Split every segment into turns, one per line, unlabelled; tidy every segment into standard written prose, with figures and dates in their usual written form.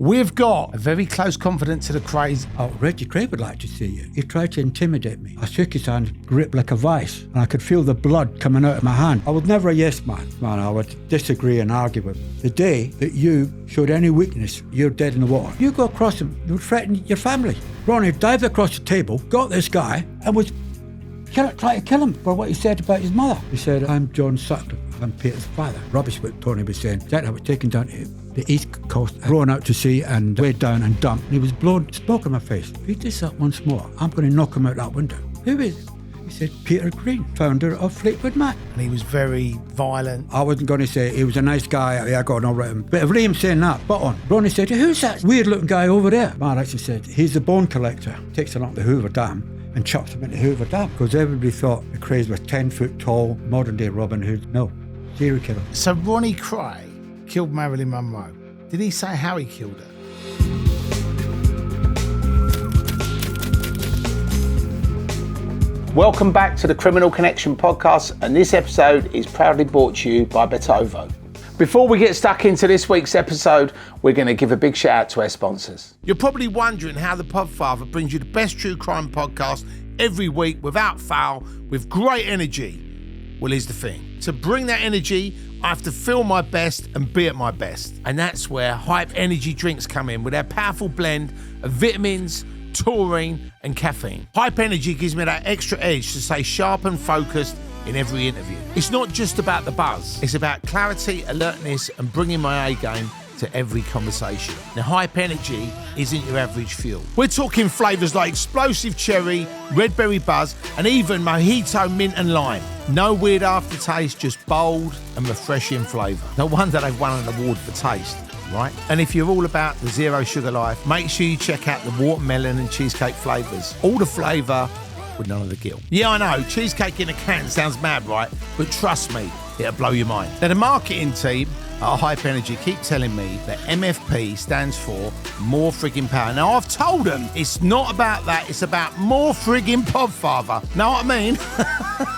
we've got a very close confidant to the KRAYS.
Oh, Reggie Kray would like to see you. He tried to intimidate me. I shook his hand, gripped like a vice, and I could feel the blood coming out of my hand. I was never a yes man. Man, I would disagree and argue with him. The day that you showed any weakness, you're dead in the water. You go across him, you would threaten your family. Ronnie dived across the table, got this guy, and was trying to kill him for what he said about his mother. He said, I'm John Sutcliffe. I'm Peter's father. Rubbish what Tony was saying. That I was taken down to the east coast, thrown out to sea and weighed down and dumped. And he was blowing smoke in my face. If he does that once more, I'm going to knock him out that window. Who is? He said, Peter Green, founder of Fleetwood Mac.
And he was very violent.
I wasn't going to say he was a nice guy. I got on all right with him. But if Liam saying that, spot on. Ronnie said, who's that weird looking guy over there? Man actually said, he's the bone collector. Takes them up the Hoover Dam and chops them into Hoover Dam. Because everybody thought the KRAYS was 10 foot tall, modern day Robin Hood. No. Serial killer.
So Ronnie Kray killed Marilyn Monroe. Did he say how he killed her?
Welcome back to the Criminal Connection podcast, and this episode is proudly brought to you by Betovo. Before we get stuck into this week's episode, we're going to give a big shout out to our sponsors.
You're probably wondering how the Podfather brings you the best true crime podcast every week without fail, with great energy. Well, here's the thing. To bring that energy, I have to feel my best and be at my best. And that's where Hype Energy drinks come in with their powerful blend of vitamins, taurine and caffeine. Hype Energy gives me that extra edge to stay sharp and focused in every interview. It's not just about the buzz. It's about clarity, alertness and bringing my A game to every conversation. Now, Hype Energy isn't your average fuel. We're talking flavours like explosive cherry, red berry buzz, and even mojito, mint and lime. No weird aftertaste, just bold and refreshing flavour. No wonder they've won an award for taste, right? And if you're all about the zero sugar life, make sure you check out the watermelon and cheesecake flavours. All the flavour with none of the guilt. Yeah, I know, cheesecake in a can sounds mad, right? But trust me, it'll blow your mind. Now, the marketing team at Hype Energy keep telling me that MFP stands for more friggin' power. Now, I've told them it's not about that, it's about more friggin' Podfather. Know what I mean?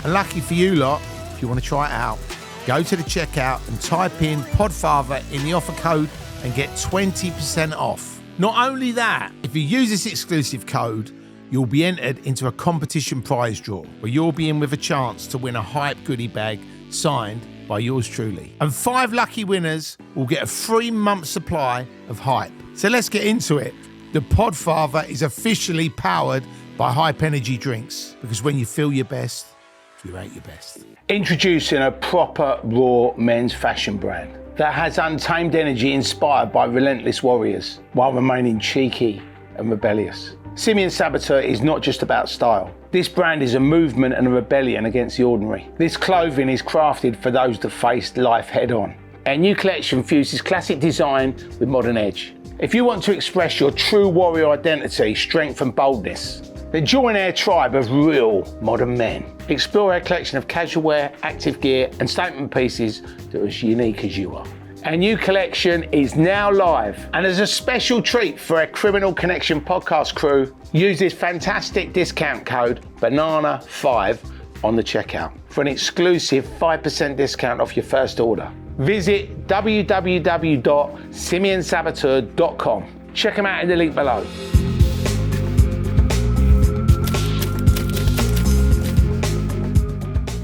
And lucky for you lot, if you want to try it out, go to the checkout and type in Podfather in the offer code and get 20% off. Not only that, if you use this exclusive code, you'll be entered into a competition prize draw where you'll be in with a chance to win a Hype goodie bag signed by yours truly. And 5 lucky winners will get a 3-month supply of Hype. So let's get into it. The Podfather is officially powered by Hype Energy drinks, because when you feel your best, you're at your best.
Introducing a proper raw men's fashion brand that has untamed energy inspired by relentless warriors while remaining cheeky and rebellious. Simeon Saboteur is not just about style. This brand is a movement and a rebellion against the ordinary. This clothing is crafted for those that face life head on. Our new collection fuses classic design with modern edge. If you want to express your true warrior identity, strength and boldness, then join our tribe of real modern men. Explore our collection of casual wear, active gear and statement pieces that are as unique as you are. Our new collection is now live, and as a special treat for our Criminal Connection podcast crew, use this fantastic discount code BANANA5 on the checkout for an exclusive 5% discount off your first order. Visit www.simeonsaboteur.com. Check them out in the link below.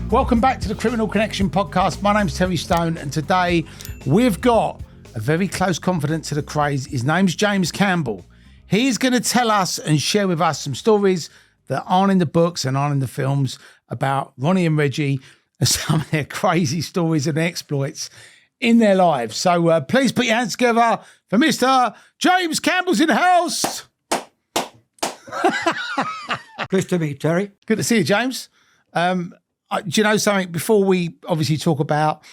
Welcome back to the Criminal Connection podcast. My name's Terry Stone, and today we've got a very close confidant to the KRAYS. His name's James Campbell. He's going to tell us and share with us some stories that aren't in the books and aren't in the films about Ronnie and Reggie and some of their crazy stories and exploits in their lives. So please put your hands together for Mr. James Campbell's in the house.
Pleased to meet you, Terry.
Good to see you, James. Do you know something? Before we obviously talk about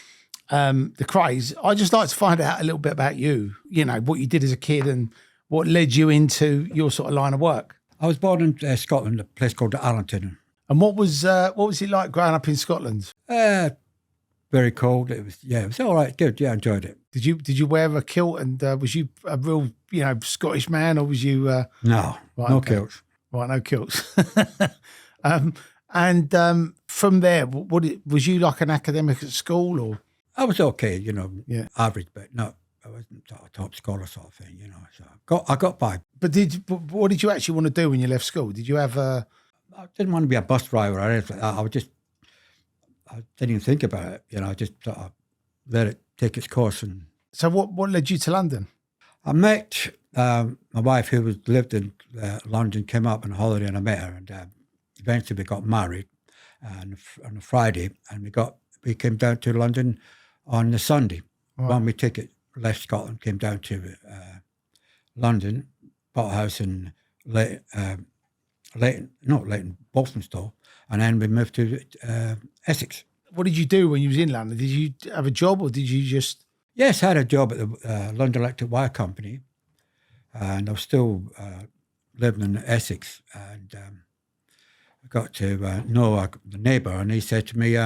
the KRAYS, I'd just like to find out a little bit about you. You know, what you did as a kid and what led you into your sort of line of work.
I was born in Scotland, a place called Arlington.
And what was it like growing up in Scotland?
Very cold. It was all right. Good. Yeah, I enjoyed it.
Did you wear a kilt? And was you a real Scottish man, or was you?
No,
right,
no
okay.
kilts.
Right, no kilts. And from there, was you like an academic at school, or?
I was okay,
Yeah.
average, but I wasn't a top scholar sort of thing, you know. So I got by.
But what did you actually want to do when you left school? Did you have a...
I didn't want to be a bus driver or anything like that. I didn't even think about it, you know. I just sort of let it take its course. And
So what led you to London?
I met my wife, who lived in London, came up on a holiday, and I met her, and eventually we got married on a Friday, and we came down to London on the Sunday.
Right.
When we left Scotland, came down to London, bought a house in Walthamstow, and then we moved to Essex.
What did you do when you was in London? Did you have a job or did you just...
Yes, I had a job at the London Electric Wire Company, and I was still living in Essex, and I got to know the neighbour, and he said to me,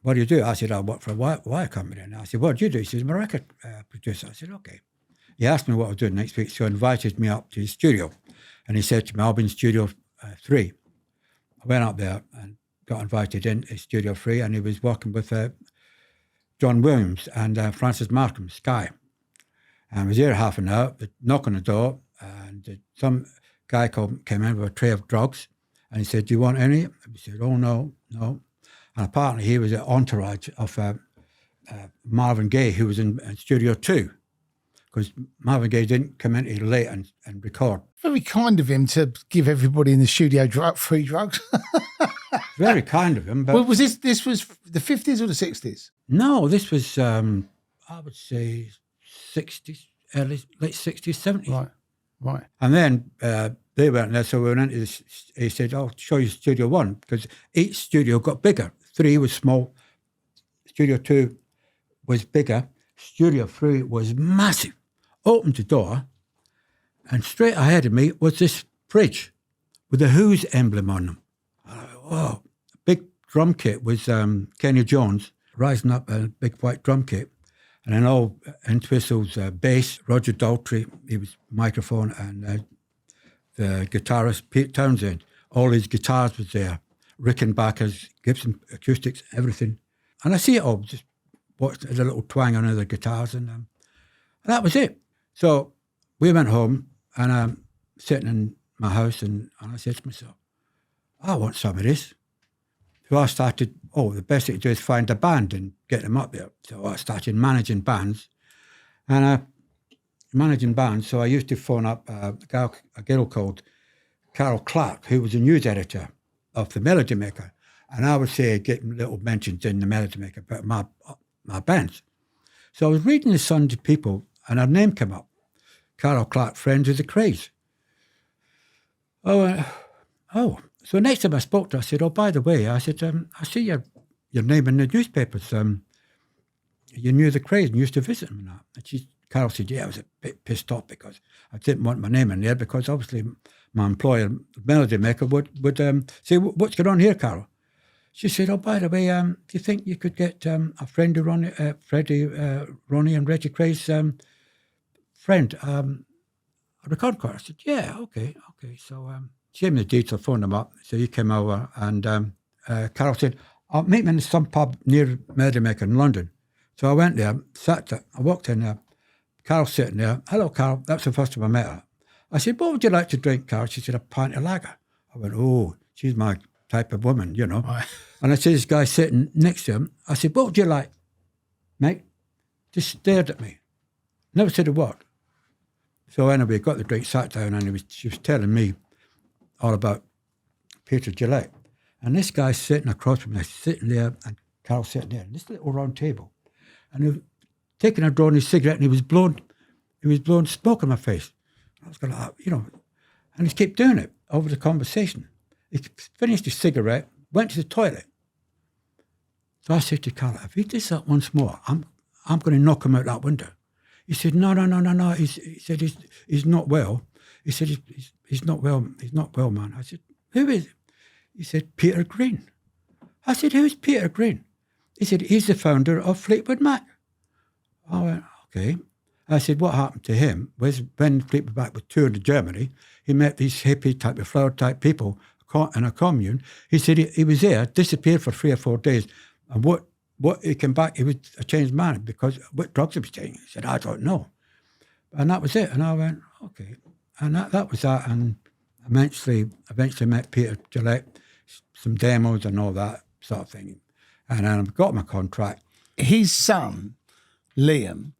what do you do? I said, I work for a wire company. And I said, what do you do? He says, I'm a record producer. I said, okay. He asked me what I was doing next week, so he invited me up to his studio. And he said to me, I'll be in Studio 3. I went up there and got invited in Studio 3, and he was working with John Williams and Francis Markham, Sky. And I was there half an hour, knock on the door, and some guy came in with a tray of drugs, and he said, do you want any? We said, oh, no. And apparently he was an entourage of Marvin Gaye, who was in Studio 2, because Marvin Gaye didn't come in till late and record.
Very kind of him to give everybody in the studio free drugs.
Very kind of him. But
Well, was this was the 50s or the 60s?
no, this was, I would say, 60s, late 60s, 70s.
Right.
And then they weren't there, so we went into this. He said, I'll show you Studio 1, because each studio got bigger. 3 was small, Studio 2 was bigger, Studio 3 was massive. Opened the door, and straight ahead of me was this fridge with the Who's emblem on them. Oh, big drum kit was Kenny Jones rising up a big white drum kit. And then all Entwistle's bass, Roger Daltrey, he was microphone, and the guitarist, Pete Townsend. All his guitars was there. Rickenbackers, Gibson acoustics, everything. And I see it all, just watched the little twang on the guitars, and that was it. So we went home, and I'm sitting in my house, and I said to myself, I want some of this. So I started, the best thing to do is find a band and get them up there. So I started managing bands. And so I used to phone up a girl called Carol Clark, who was a news editor of the Melody Maker. And I would say, get little mentions in the Melody Maker about my bands. So I was reading the Sunday People, and her name came up. Carol Clark, friends of the KRAYS. So next time I spoke to her, I said, by the way, I said, I see your name in the newspapers. You knew the KRAYS and used to visit them and that. And Carol said, I was a bit pissed off because I didn't want my name in there, because obviously my employer, Melody Maker, would say, what's going on here, Carol? She said, by the way, do you think you could get a friend of Freddie, Ronnie and Reggie Kray's friend, a record card? I said, yeah, okay. So she gave me the details, phoned him up. So he came over, and Carol said, I'll meet him in some pub near Melody Maker in London. So I went there, sat there, I walked in there, Carol's sitting there. Hello, Carol. That's the first time I met her. I said, what would you like to drink, Carol? She said, a pint of lager. I went, she's my type of woman, you know. Right. And I said, this guy sitting next to him, I said, what would you like, mate? Just stared at me. Never said a word. So anyway, got the drink, sat down, and she was telling me all about Peter Gillette. And this guy sitting across from me, sitting there, and Carol sitting there, and this little round table. And he was taking a draw on his cigarette, and he was blowing smoke in my face. I was going, and he kept doing it over the conversation. He finished his cigarette, went to the toilet. So I said to Carol, if he does that once more, I'm going to knock him out that window. He said, no. He said, he's not well. He said, he's not well. He's not well, man. I said, who is it? He said, Peter Green. I said, who's Peter Green? He said, he's the founder of Fleetwood Mac. I went, okay. I said, what happened to him was when Fleetwood Mac was touring to Germany, he met these hippie type of flower type people in a commune. He said he was there, disappeared for 3 or 4 days. And what what he came back, he was a changed man because what drugs he was taking. He said, I don't know. And that was it. And I went, okay. And that was that. And eventually met Peter Gillette, some demos and all that sort of thing. And then I got my contract.
His son, Liam,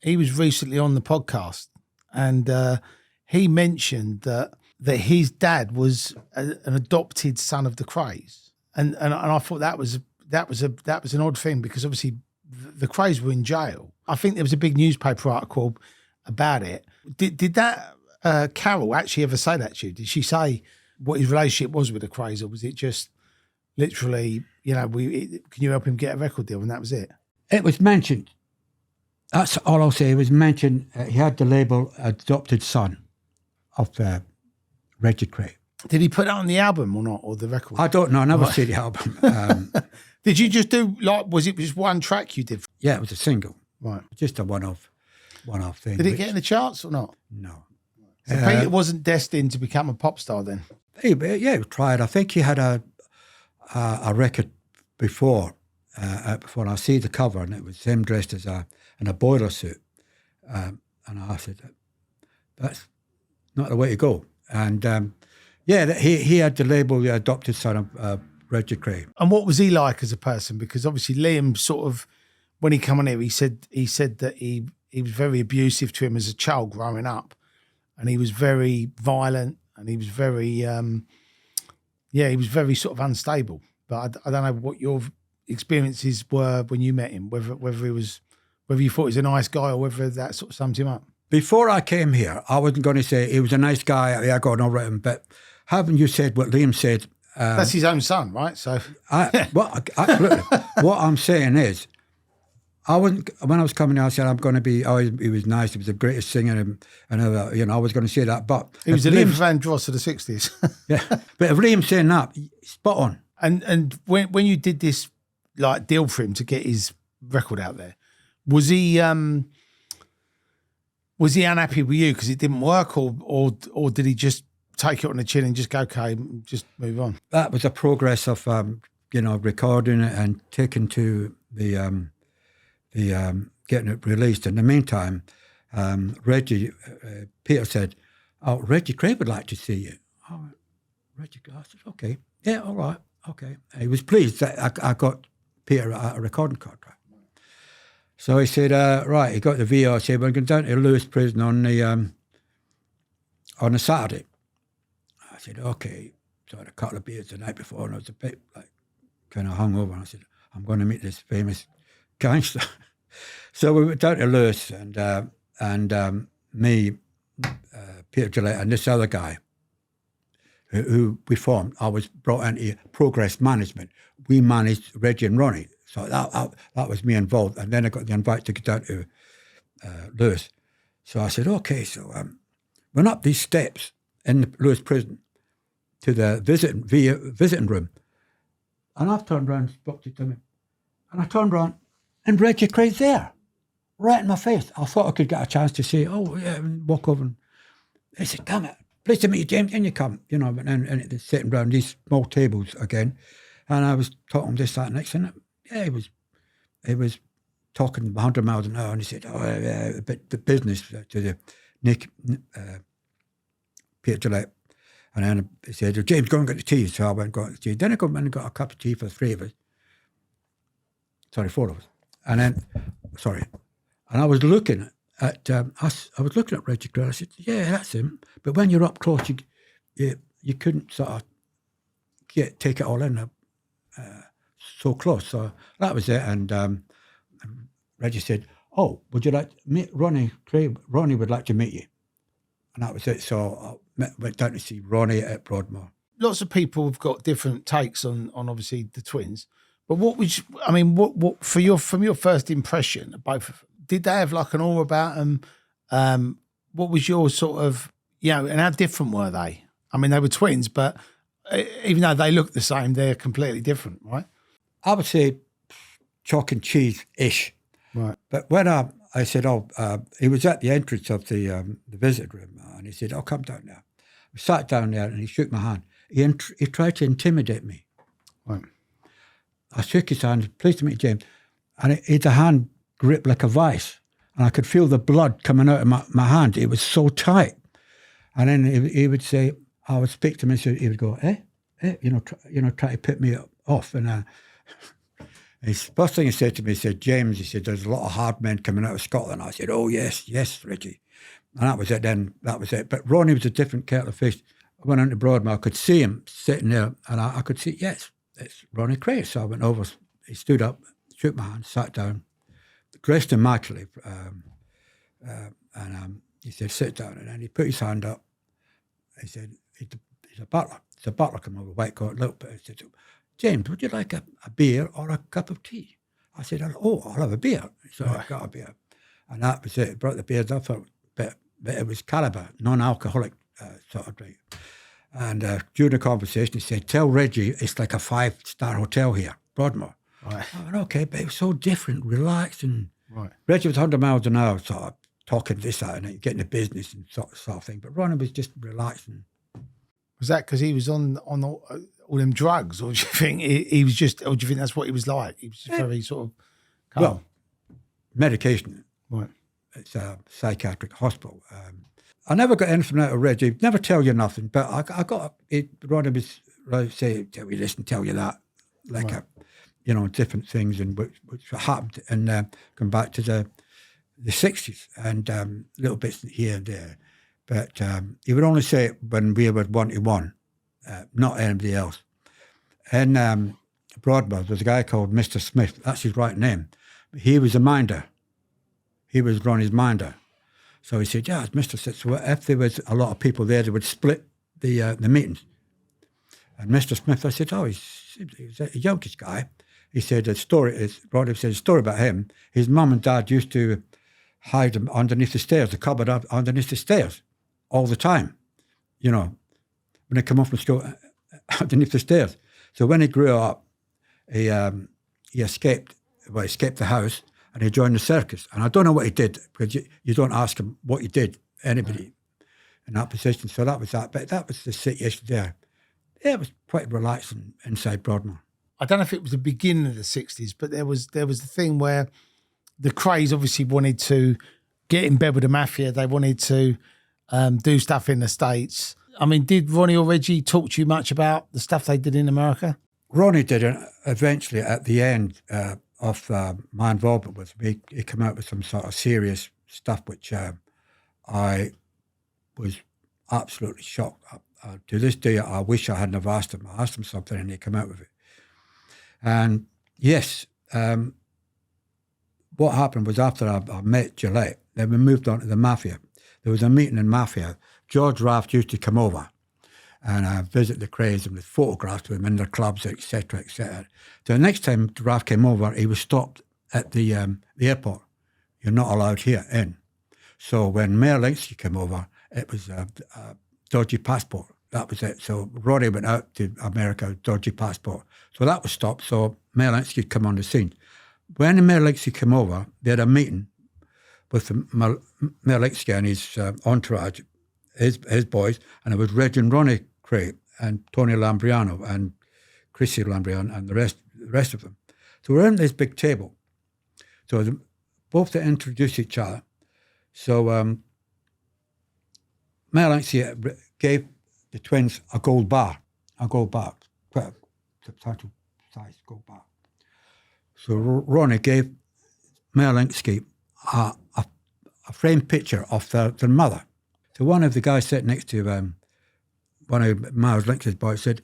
he was recently on the podcast, and he mentioned that his dad was an adopted son of the KRAYS, and I thought that was an odd thing, because obviously the KRAYS were in jail. I think there was a big newspaper article about it. Did that Carol actually ever say that to you? Did she say what his relationship was with the KRAYS, or was it just literally, can you help him get a record deal, and that was it?
It was mentioned. That's all I'll say. It was mentioned. He had the label adopted son of Reggie Kray.
Did he put that on the album or not, or the record?
I don't know. I never see the album.
Did you just do, was it just one track you did?
Yeah, it was a single.
Right.
Just a one-off thing.
Did it get in the charts or not?
No.
So Peter wasn't destined to become a pop star then?
He tried. I think he had a record before I see the cover, and it was him dressed as in a boiler suit. And I said, that's not the way to go. And he had the label, the adopted son of Reggie Kray.
And what was he like as a person? Because obviously Liam sort of, when he came on here, he said that he was very abusive to him as a child growing up, and he was very violent, and he was very, he was very sort of unstable. But I don't know what your experiences were when you met him, whether you thought he was a nice guy or whether that sort of summed him up.
Absolutely. I came here, I wasn't going to say he was a nice guy. I got on all right, but haven't you said what Liam said?
That's his own son, right? So,
absolutely. What I'm saying is, when I was coming here, I said I'm going to be. Oh, he was nice. He was the greatest singer, and I was going to say that. But
he was the Luther Vandross of the '60s.
Yeah, but if Liam's saying that, spot on.
And when you did this like deal for him to get his record out there, was he unhappy with you because it didn't work, or did he just take it on the chin and just go, okay, just move on?
That was a progress of recording it and taking to the getting it released. In the meantime, Reggie, Peter said, "Oh, Reggie Kray would like to see you." Oh, Reggie, I said, "Okay, yeah, all right, okay." He was pleased that I got Peter a recording contract. So he said, "Right," he got the VO. I said, "We're going down to Lewis Prison on a Saturday." I said, "Okay." So I had a couple of beers the night before, and I was a bit kind of hungover. And I said, "I'm going to meet this famous gangster." So we went down to Lewis, and me, Peter Gillette, and this other guy who we formed. I was brought into Progress Management. We managed Reggie and Ronnie. So that was me involved. And then I got the invite to get down to Lewis. So I said, okay. So went up these steps in the Lewis prison to the visiting room. And I turned around and spoke to him. And I turned around, and Reggie Kray's there, right in my face. I thought I could get a chance to say, oh, yeah, and walk over. And he said, "Come here. Pleased to meet you, James." And you come, and they're sitting around these small tables again. And I was talking this, that, next. And yeah, he was talking 100 miles an hour. And he said, "Oh, yeah, but the business to the Peter Gillette." And then he said, "Oh, James, go and get the tea." So I went and got the tea. Then I got and got a cup of tea for the three of us. Sorry, four of us. And then, and I was looking at, I was looking at Reggie Kray. I said, "Yeah, that's him." But when you're up close, you couldn't sort of take it all in so close. So that was it. And Reggie said, "Oh, would you like to meet Ronnie Kray? Ronnie would like to meet you." And that was it. So I went down to see Ronnie at Broadmoor.
Lots of people have got different takes on obviously the twins. But what from your first impression of both of them, did they have like an aura about them? What was your sort of, and how different were they? I mean, they were twins, but even though they look the same, they're completely different, right?
I would say chalk and cheese-ish.
Right.
But when I said, he was at the entrance of the visit room, and he said, "Oh, come down there." We sat down there, and he shook my hand. He tried to intimidate me.
Right.
I shook his hand. "Pleased to meet you, James. and he had a hand gripped like a vice, and I could feel the blood coming out of my hand. It was so tight. And then he would say, I would speak to him, and he would go, try to put me off. And his first thing he said to me, he said, James, he said, there's a lot of hard men coming out of Scotland. I said, oh, yes, Reggie. And that was it then, that was it. But Ronnie was a different kettle of fish. I went into Broadmoor, I could see him sitting there, and I could see, yes, it's Ronnie Kray. So I went over, he stood up, shook my hand, sat down, dressed immaculately, and he said, sit down. And then he put his hand up. He said, he's a butler. It's a butler come over, white coat, little bit. He said, James, would you like a beer or a cup of tea? I said, I'll have a beer. So I got a beer. And that was it. He brought the beers up, but it was Caliber, non-alcoholic sort of drink. And during the conversation, he said, tell Reggie it's like a 5-star hotel here, Broadmoor.
Right.
I went, okay, but it was so different, relaxed. And
Right.
Reggie was 100 miles an hour, sort of talking this, that, and getting the business and sort of thing. But Ronnie was just relaxing.
Was that because he was on all them drugs, or do you think he was just, or do you think that's what he was like? He was just very sort of calm.
Well, medication.
Right.
It's a psychiatric hospital. I never got anything out of Reggie. Never tell you nothing, but I got it. Ronnie was say, tell you this and tell you that, like
right.
Different things, and which happened, and come back to the 60s, and little bits here and there. But he would only say it when we were 1-1, not anybody else. And Broadmoor, there's a guy called Mr. Smith. That's his right name. He was a minder. He was Ronnie's minder. So he said, yeah, it's Mr. Smith. So if there was a lot of people there, they would split the meetings. And Mr. Smith, I said, he's a youngish guy. He said, Ronnie said a story about him. His mum and dad used to hide him underneath the stairs, the cupboard underneath the stairs, all the time. When they come off from school, underneath the stairs. So when he grew up, he escaped the house, and he joined the circus. And I don't know what he did, because you don't ask him what he did, anybody in that position. So that was that. But that was the situation there. Yeah, it was quite relaxing inside Broadmoor.
I don't know if it was the beginning of the 60s, but there was the thing where the Krays obviously wanted to get in bed with the mafia. They wanted to do stuff in the States. I mean, did Ronnie or Reggie talk to you much about the stuff they did in America?
Ronnie did it eventually at the end of my involvement with me. He came out with some sort of serious stuff, which I was absolutely shocked. To this day, I wish I hadn't have asked him. I asked him something and he came out with it. And yes, what happened was after I met Gillette, then we moved on to the Mafia. There was a meeting in Mafia. George Raft used to come over and visit the KRAYS and with photographs with him in their clubs, etc., etc. So the next time Raft came over, he was stopped at the airport. You're not allowed here in. So when Meyer Lansky came over, it was a dodgy passport. That was it. So Ronnie went out to America, dodgy passport. So that was stopped. So Meyer Lansky come on the scene. When Meyer Lansky came over, they had a meeting with Meyer Lansky and his entourage, his boys, and it was Reggie and Ronnie Kray and Tony Lambrianou and Chrissy Lambrianou and the rest of them. So we're in this big table. So both to introduce each other. So Meyer Lansky gave the twins a gold bar, quite a substantial size gold bar. So Ronnie gave Meyer Lansky a framed picture of their mother. So one of the guys sitting next to one of Meyer Lansky's boys said,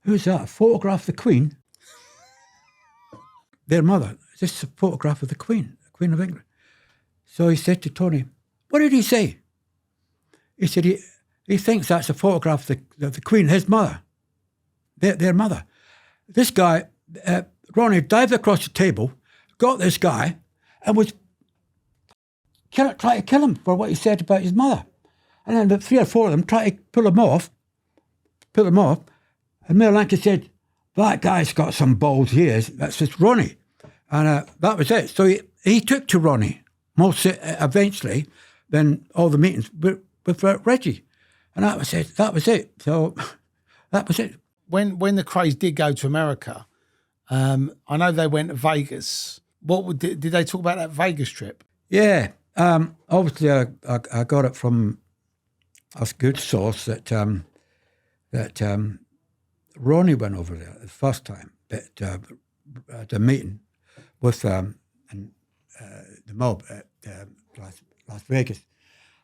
"Who's that? A photograph of the Queen?" Their mother. Is this a photograph of the Queen of England? So he said to Tony, "What did he say?" He said he thinks that's a photograph of the Queen, his mother, their mother. This guy, Ronnie, dived across the table, got this guy, and was trying to kill him for what he said about his mother. And then the 3 or 4 of them tried to pull him off. And Meyer Lansky said, "That guy's got some balls here. That's just Ronnie." And that was it. So he took to Ronnie eventually, then all the meetings with Reggie. And that was it. So that was it.
When the KRAYS did go to America, I know they went to Vegas Did they talk about that Vegas trip?
Yeah. Obviously, I got it from a good source that Ronnie went over there the first time at the meeting with the mob at Las Vegas,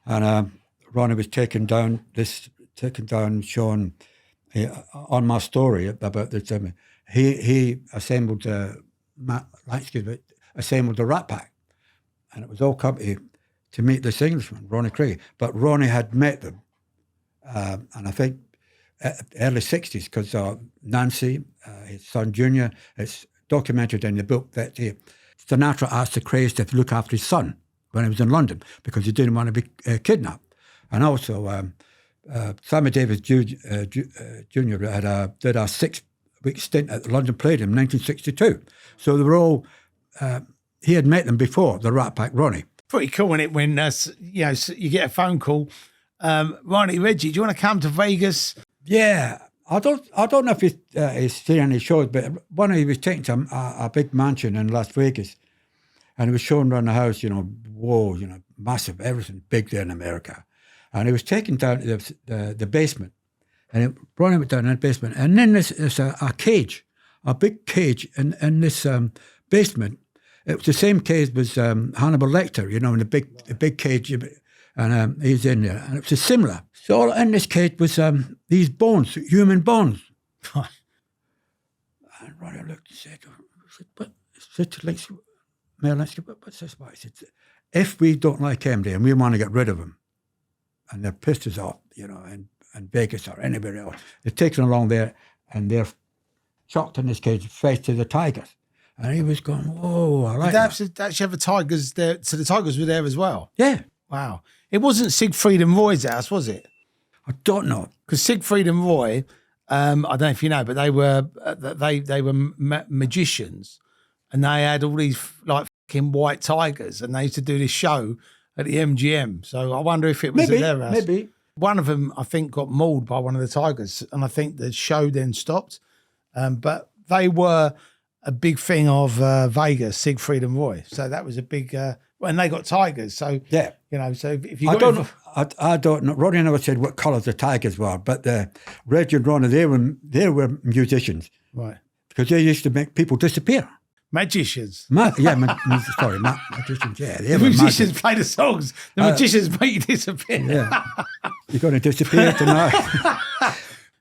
and Ronnie was taking down showing on my story about this. He assembled assembled the Rat Pack, and it was all come to meet this Englishman, Ronnie Kray. But Ronnie had met them, and I think early 60s, because Nancy, his son Junior, it's documented in the book that Sinatra asked the Krays to look after his son when he was in London because he didn't want to be kidnapped. And also, Sammy Davis Jr. Did a 6-week stint at the London Palladium in 1962. So they were all, he had met them before, the Rat Pack Ronnie.
Pretty cool, isn't it, when you get a phone call, Ronnie, Reggie, do you want to come to Vegas?
Yeah, I don't know if he's seen any shows, but he was taken to a big mansion in Las Vegas, and he was showing around the house, whoa, massive, everything big there in America. And he was taken down to the basement, and Ronnie went down in the basement, and then there's a cage, a big cage in this basement. It was the same cage as Hannibal Lecter, in the big cage, and he's in there, and it was similar. So all in this cage was these bones, human bones. And Ronnie looked and said, Meyer Lansky, what's this about? He said, if we don't like MD and we want to get rid of him, and they're pissed us off, in Vegas or anywhere else, they're taken along there and they're chucked in this cage, face to the tigers. And he was going, whoa, I like that.
Did they actually have the tigers there? So the tigers were there as well?
Yeah.
Wow. It wasn't Siegfried and Roy's house, was it?
I don't know.
Because Siegfried and Roy, I don't know if you know, but they were magicians, and they had all these like fucking white tigers, and they used to do this show at the MGM. So I wonder if it was at their house.
Maybe.
One of them, I think, got mauled by one of the tigers, and I think the show then stopped. But they were a big thing of Vegas, Siegfried and Roy. So that was a big, and they got tigers. So
yeah,
so if you
I don't know. Ronnie never said what colours the tigers were, but Reggie and Ronnie, they were musicians,
right?
Because they used to make people disappear.
Magicians.
Magicians. Yeah,
the musicians play the songs. The magicians make you disappear.
Yeah, you're going to disappear tonight.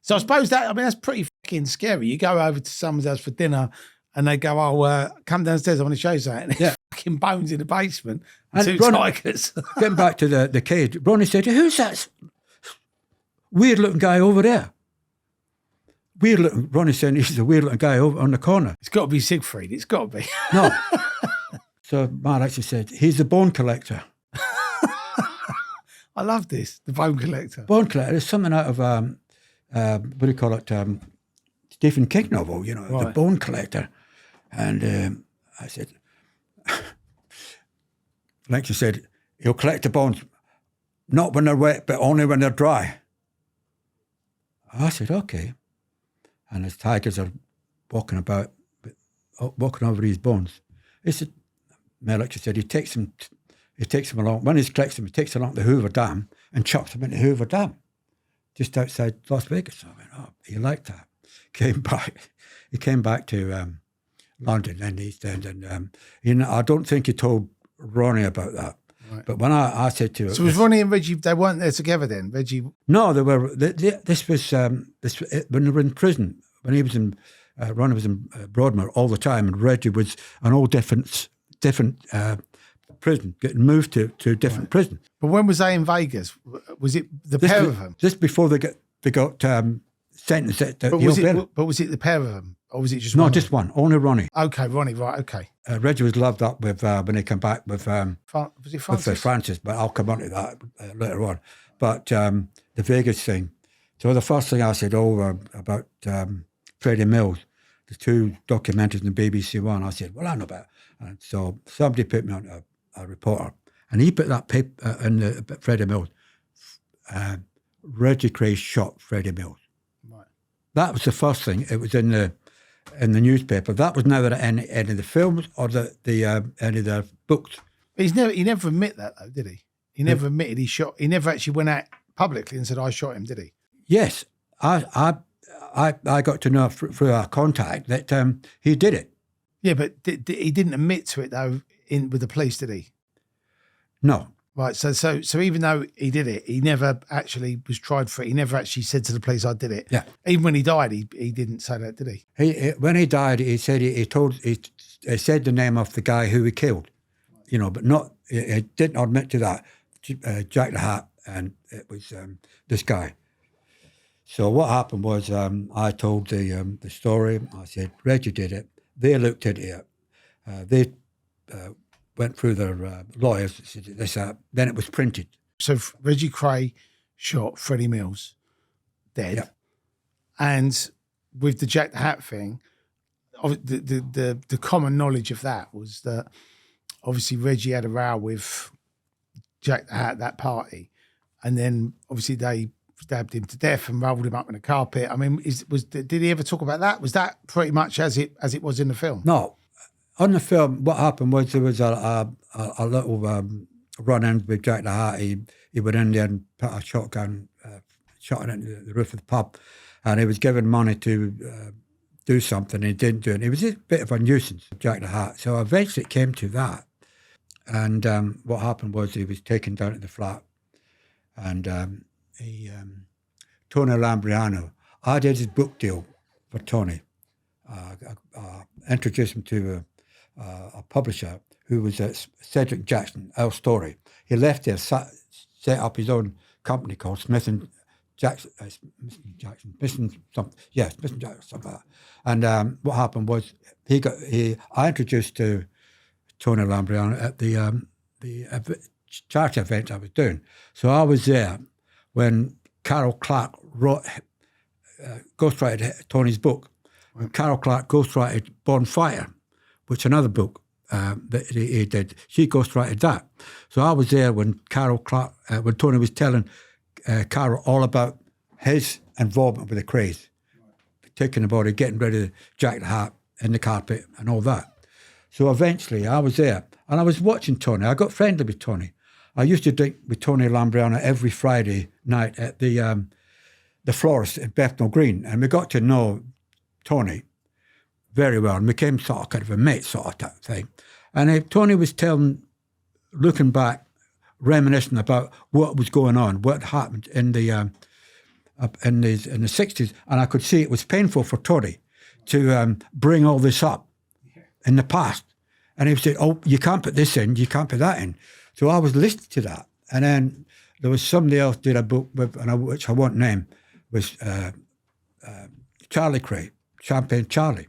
So I suppose that's pretty fucking scary. You go over to someone's house for dinner, and they go, come downstairs, I want to show you something. And there's fucking bones in the basement. And two tigers.
Getting back to the cage, Ronnie said, who's that weird-looking guy over there? Weird-looking, Ronnie said, he's a weird-looking guy over on the corner.
It's got to be Siegfried. It's got to be.
No. So Mark actually said, he's the bone collector.
I love this, the bone collector.
Bone collector is something out of, what do you call it, Stephen King novel, right. The bone collector. And I said, like you said, he'll collect the bones, not when they're wet, but only when they're dry. I said, okay. And his tigers are walking about, walking over these bones. He said, Meyer said, he takes them along, when he collects them, he takes them along the Hoover Dam and chops them into Hoover Dam, just outside Las Vegas. So I went, oh, he liked that. He came back to London and East End, and I don't think he told Ronnie about that. Right. But when I said to him,
so was Ronnie and Reggie? They weren't there together then. Reggie?
No, they were. This was when they were in prison. When he was in, Ronnie was in Broadmoor all the time, and Reggie was an all different prison, getting moved to different prison.
But when was they in Vegas? Was it the pair of them?
Just before they got sentenced at the
But was it the pair of them? Or was it just
no,
one?
Just one. Only Ronnie.
Okay, Ronnie, right, okay.
Reggie was loved up with when he came back with
was it Francis?
With Francis, but I'll come on to that later on. But the Vegas thing. So the first thing I said about Freddie Mills, the two documentaries in the BBC One, I said, well, I know about it. And so somebody put me on a reporter, and he put that paper in Freddie Mills. Reggie Kray shot Freddie Mills. Right. That was the first thing. It was in the in the newspaper. That was never any of the films or any of the books.
He never admit that though, did he? He never admitted he shot. He never actually went out publicly and said I shot him, did he?
Yes, I got to know through our contact that he did it.
Yeah, but he didn't admit to it though with the police, did he?
No.
Right. So even though he did it, he never actually was tried for it. He never actually said to the police, "I did it."
Yeah.
Even when he died, he didn't say that, did he?
When he died, he said he said the name of the guy who he killed, but not. He didn't admit to that. Jack the Hat, and it was this guy. So what happened was I told the story. I said Reggie did it. They looked at it. They went through their lawyers. Said this. Then it was printed.
So Reggie Kray shot Freddie Mills, dead,
Yeah.
and with the Jack the Hat thing, the common knowledge of that was that obviously Reggie had a row with Jack the Hat at that party, and then obviously they stabbed him to death and rolled him up in a carpet. I mean, did he ever talk about that? Was that pretty much as it was in the film?
No, on the film, what happened was there was a little run-in with Jack the Hat. He went in there and put a shotgun, shot it into the roof of the pub, and he was given money to do something. And he didn't do it. It was a bit of a nuisance, Jack the Hat. So eventually it came to that. And what happened was he was taken down to the flat, and Tony Lambrianou, I did his book deal for Tony. Introduced him to a publisher who was Cedric Jackson, Our Story. He left there, set up his own company called Smith and Jackson, something like that. And what happened was I introduced to Tony Lambrianou at the charity event I was doing. So I was there when Carol Clark ghostwrited Tony's book. When Carol Clark ghostwrited Bonfire, which is another book that he did. She ghostwrited that. So I was there when when Tony was telling Carol all about his involvement with the KRAYS, taking the body, getting rid of Jack the Hat in the carpet and all that. So eventually I was there and I was watching Tony. I got friendly with Tony. I used to drink with Tony Lambrianou every Friday night at the Florist at Bethnal Green, and we got to know Tony very well and became sort of kind of a mate sort of type thing. And Tony was looking back, reminiscing about what was going on, what happened in the 60s, and I could see it was painful for Tony to bring all this up in the past. And he said, "Oh, you can't put this in, you can't put that in." So I was listening to that, and then there was somebody else did a book with, which I won't name, was Charlie Kray, Champagne Charlie.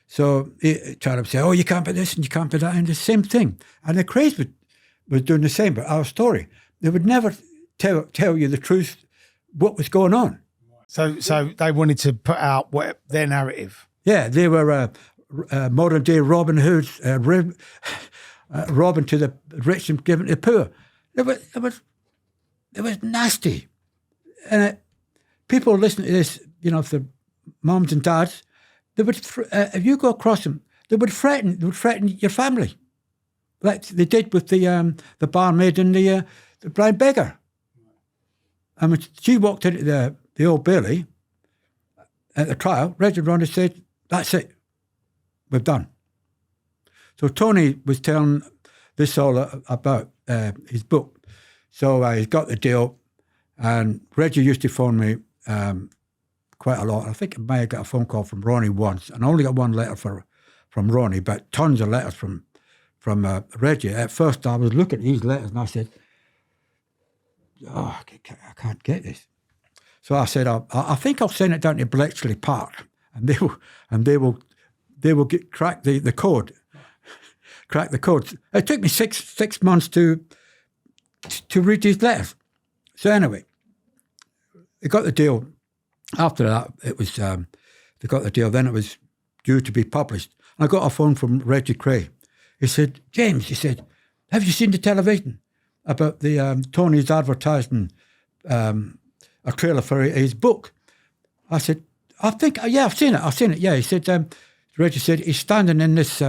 So Charlie would say, "Oh, you can't put this and you can't put that in." The same thing, and the KRAYS was doing the same. But Our Story, they would never tell you the truth, what was going on.
So they wanted to put out their narrative.
Yeah, they were modern day Robin Hoods, robbing to the rich and giving to the poor. It was nasty, and people listening to this, the moms and dads, they would if you go across them, they would threaten your family, like they did with the barmaid and the blind beggar. And when she walked into the Old Bailey at the trial, Reggie Ronnie said, "That's it, we've done." So Tony was telling this all about his book. So he's got the deal, and Reggie used to phone me quite a lot. I think I may have got a phone call from Ronnie once, and I only got one letter from Ronnie, but tons of letters from Reggie. At first I was looking at these letters and I said, "Oh, I can't get this." So I said, I think I'll send it down to Bletchley Park, and they will crack the code. Crack the codes. It took me six months to read these letters. So anyway, they got the deal. After that, it was they got the deal. Then it was due to be published. And I got a phone from Reggie Kray. He said, "James," he said, "have you seen the television about the Tony's advertising a trailer for his book?" I said, I think, I've seen it. Yeah, he said, Reggie said, he's standing in this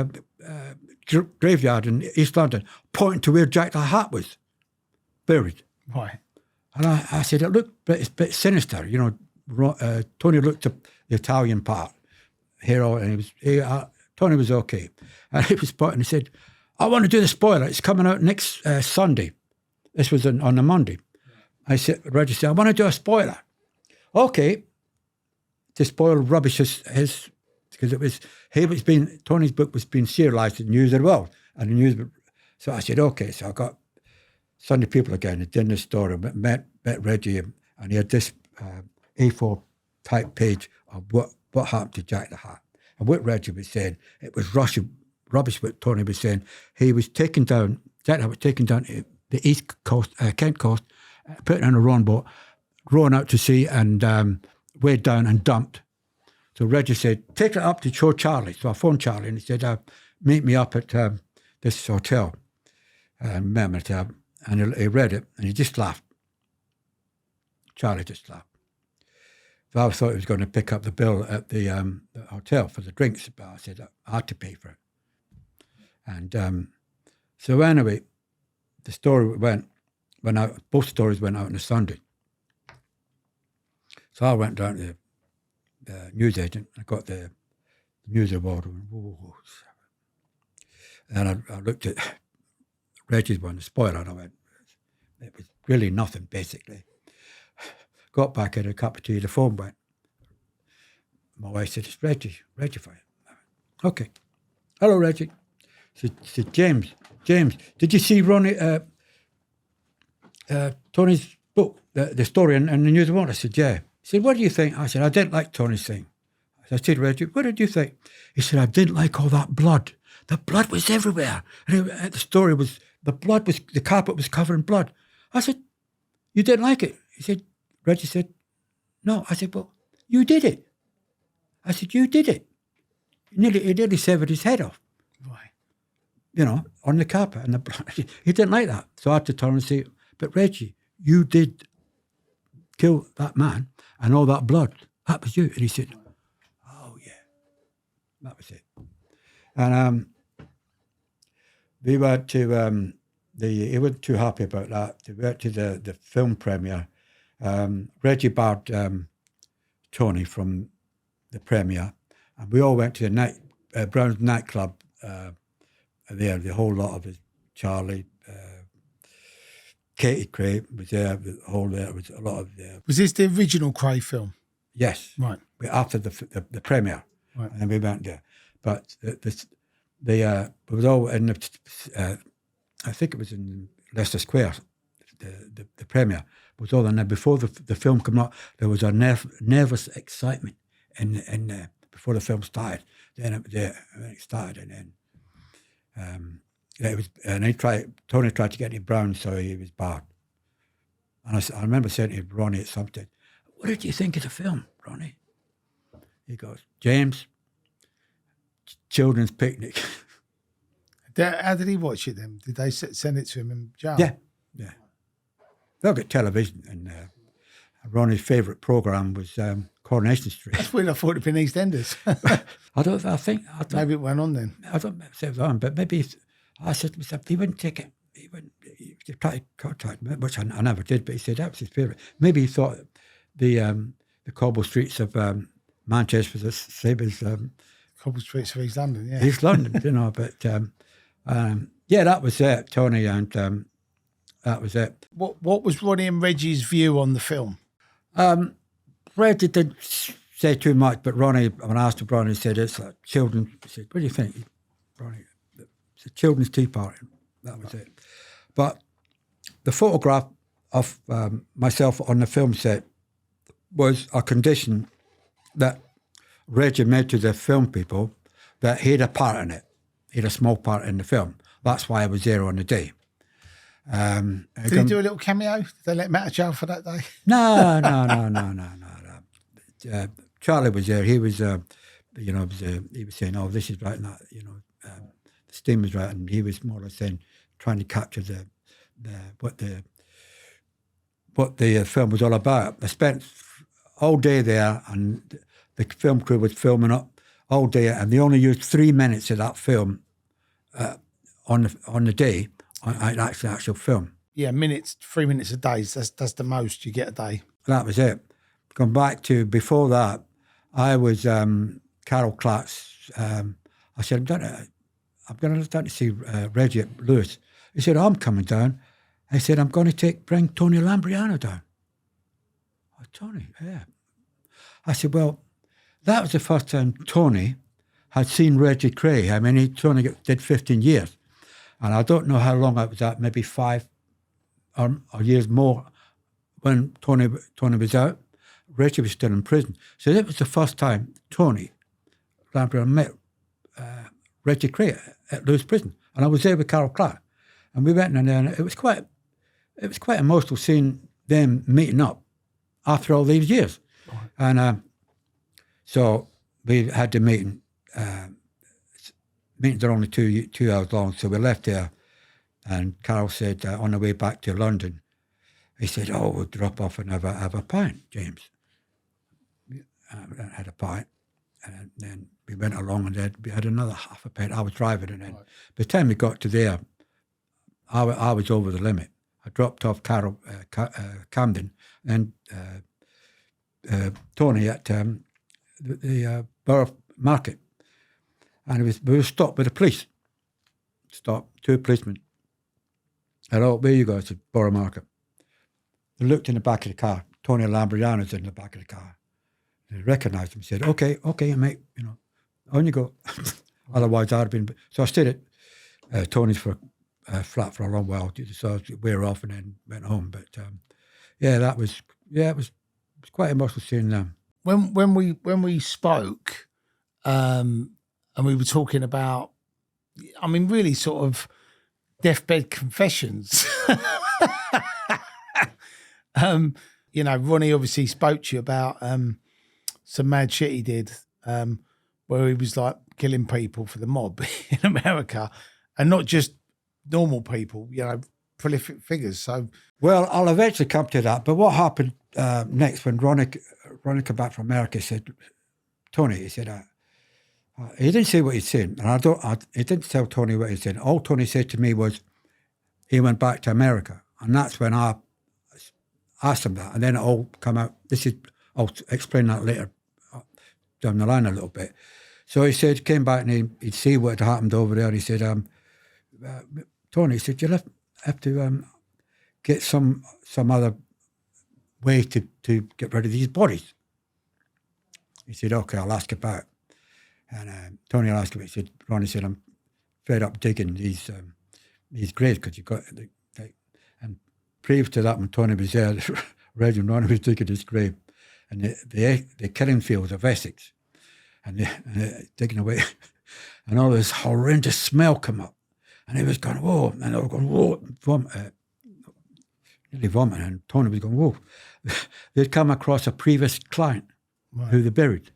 graveyard in East London, pointing to where Jack the Hat was buried.
Right.
And I said, it looked a bit sinister. Tony looked at the Italian part, hero, and Tony was okay. And he was pointing, he said, I want to do the spoiler. It's coming out next Sunday. This was on a Monday. I said, Reggie said, I want to do a spoiler. Okay. The spoiler rubbish his because Tony's book was being serialised in the News of the World. And the news, so I said, okay. So I got Sunday People again, and did this story, met Reggie, and he had this A4 type page of what happened to Jack the Hat. And what Reggie was saying, it was rubbish what Tony was saying. He was taken down, Jack the Hat was taken down to the East Coast, Kent Coast, put in a rowing boat, rowing out to sea, and weighed down and dumped. So Reggie said, take it up to show Charlie. So I phoned Charlie, and he said, meet me up at this hotel. And he read it, and he just laughed. Charlie just laughed. So I thought he was going to pick up the bill at the hotel for the drinks, but I said I had to pay for it. And so anyway, the story went out. Both stories went out on a Sunday. So I went down to the newsagent. I got the news award. And I looked at Reggie's one, the spoiler, and I went, it was really nothing, basically. Got back, had a cup of tea, the phone went. My wife said, it's Reggie for you. I went, okay. Hello, Reggie. She said, James, did you see Ronnie, Tony's book, the story in the News of the World? I said, yeah. He said, what do you think? I said, I didn't like Tony's thing. I said, Reggie, what did you think? He said, I didn't like all that blood. The blood was everywhere. And the story was, the carpet was covered in blood. I said, you didn't like it? He said, Reggie said, no. I said, well, you did it. I said, you did it. He nearly severed his head off. Why? On the carpet and the blood. He didn't like that. So I had to turn and say, but Reggie, you did kill that man and all that blood. That was you. And he said, oh, yeah. That was it. And we went to, he wasn't too happy about that. We went to the film premiere. Reggie barred Tony from the premiere, and we all went to the Brown's nightclub there. The whole lot of us, Charlie, Katie Kray was there. There was a lot of there.
Was this the original Kray film?
Yes.
Right.
After the premiere,
right.
And then we went there. But it was all in the. I think it was in Leicester Square. The premiere was all in there. Before the film came out, there was a nervous excitement in before the film started. Then it started, and then it was. And Tony tried to get him Brown, so he was barred. And I remember saying to Ronnie at some stage, "What did you think of the film, Ronnie?" He goes, "James, children's picnic."
How did he watch it then? Did they send it to him in jail?
Yeah. They'll get television, and Ronnie's favourite programme was Coronation Street.
That's weird. I thought it'd been EastEnders.
I think
maybe it went on then.
I don't know if it was on, but maybe I said to myself, he wouldn't take it. He tried to contact me, which I never did, but he said that was his favourite. Maybe he thought the cobble streets of Manchester was the same as
cobble streets of East London, yeah.
East London, but yeah, that was it, Tony, and that was it.
What was Ronnie and Reggie's view on the film?
Reggie didn't say too much, but Ronnie, when I asked Ronnie, he said, it's like children. He said, what do you think, Ronnie? It's a children's tea party. That was it. But the photograph of myself on the film set was a condition that Reggie made to the film people that he had a part in it. He had a small part in the film. That's why I was there on the day.
Did he do a little cameo? Did they let him out of jail for that day?
No. Charlie was there. He was, he was saying, "Oh, this is right," and that, the steam was right, and he was more or less saying, trying to capture what the film was all about. I spent all day there, and the film crew was filming up all day, and they only used 3 minutes of that film on the day on actual film.
Yeah, 3 minutes a day. That's the most you get a day.
That was it. Going back to before that, I was Carol Clark's. I said, I'm going down to see Reggie at Lewis. He said, I'm coming down. I said, I'm going to bring Tony Lambrianou down. Oh, Tony, yeah. I said, well, that was the first time Tony had seen Reggie Kray. I mean, Tony did 15 years. And I don't know how long I was at, maybe 5 or years more when Tony was out. Reggie was still in prison. So that was the first time Tony Lambrianou met Reggie Kray at Lewis Prison. And I was there with Carol Clark. And we went in there, and it was quite emotional seeing them meeting up after all these years. Right. And so we had the meeting. Meetings are only 2 hours long, so we left there. And Carol said, on the way back to London, he said, "Oh, we'll drop off and have a pint, James." I had a pint, and then we went along, and then we had another half a pint. I was driving, and then by the time we got to there, I was over the limit. I dropped off Carol Camden, and Tony at the Borough Market, and we were stopped by the police. Stopped, 2 policemen. Hello, where you go? I said, Borough Market. They looked in the back of the car. Tony Lambrianou's in the back of the car. They recognised him. Said, "Okay, mate. On you go." Otherwise, I'd have been. So I stayed at Tony's for flat for a long while. So we were off and then went home. But it was quite emotional seeing them.
When we spoke, and we were talking about, I mean, really sort of deathbed confessions. Ronnie obviously spoke to you about some mad shit he did, where he was like killing people for the mob in America, and not just normal people, prolific figures. So, well,
I'll eventually come to that. But what happened next when Ronnie came back from America? Said, Tony, he said, he didn't say what he'd seen, and he didn't tell Tony what he'd seen. All Tony said to me was he went back to America, and that's when I asked him that, and then it all come out. I'll explain that later down the line a little bit. So he said, came back and he'd see what had happened over there. And he said, Tony, he said, you'll have to get some other way to get rid of these bodies. He said, okay, I'll ask about it. And Tony asked him, he said, Ronnie said, I'm fed up digging these graves because you've got, and previous to that, when Tony was there, Reggie and Ronnie was digging his grave, and the killing fields of Essex, and they're digging away, and all this horrendous smell come up, and he was going, whoa, and they were going, whoa, nearly vomiting, and Tony was going, whoa. They'd come across a previous client who they buried,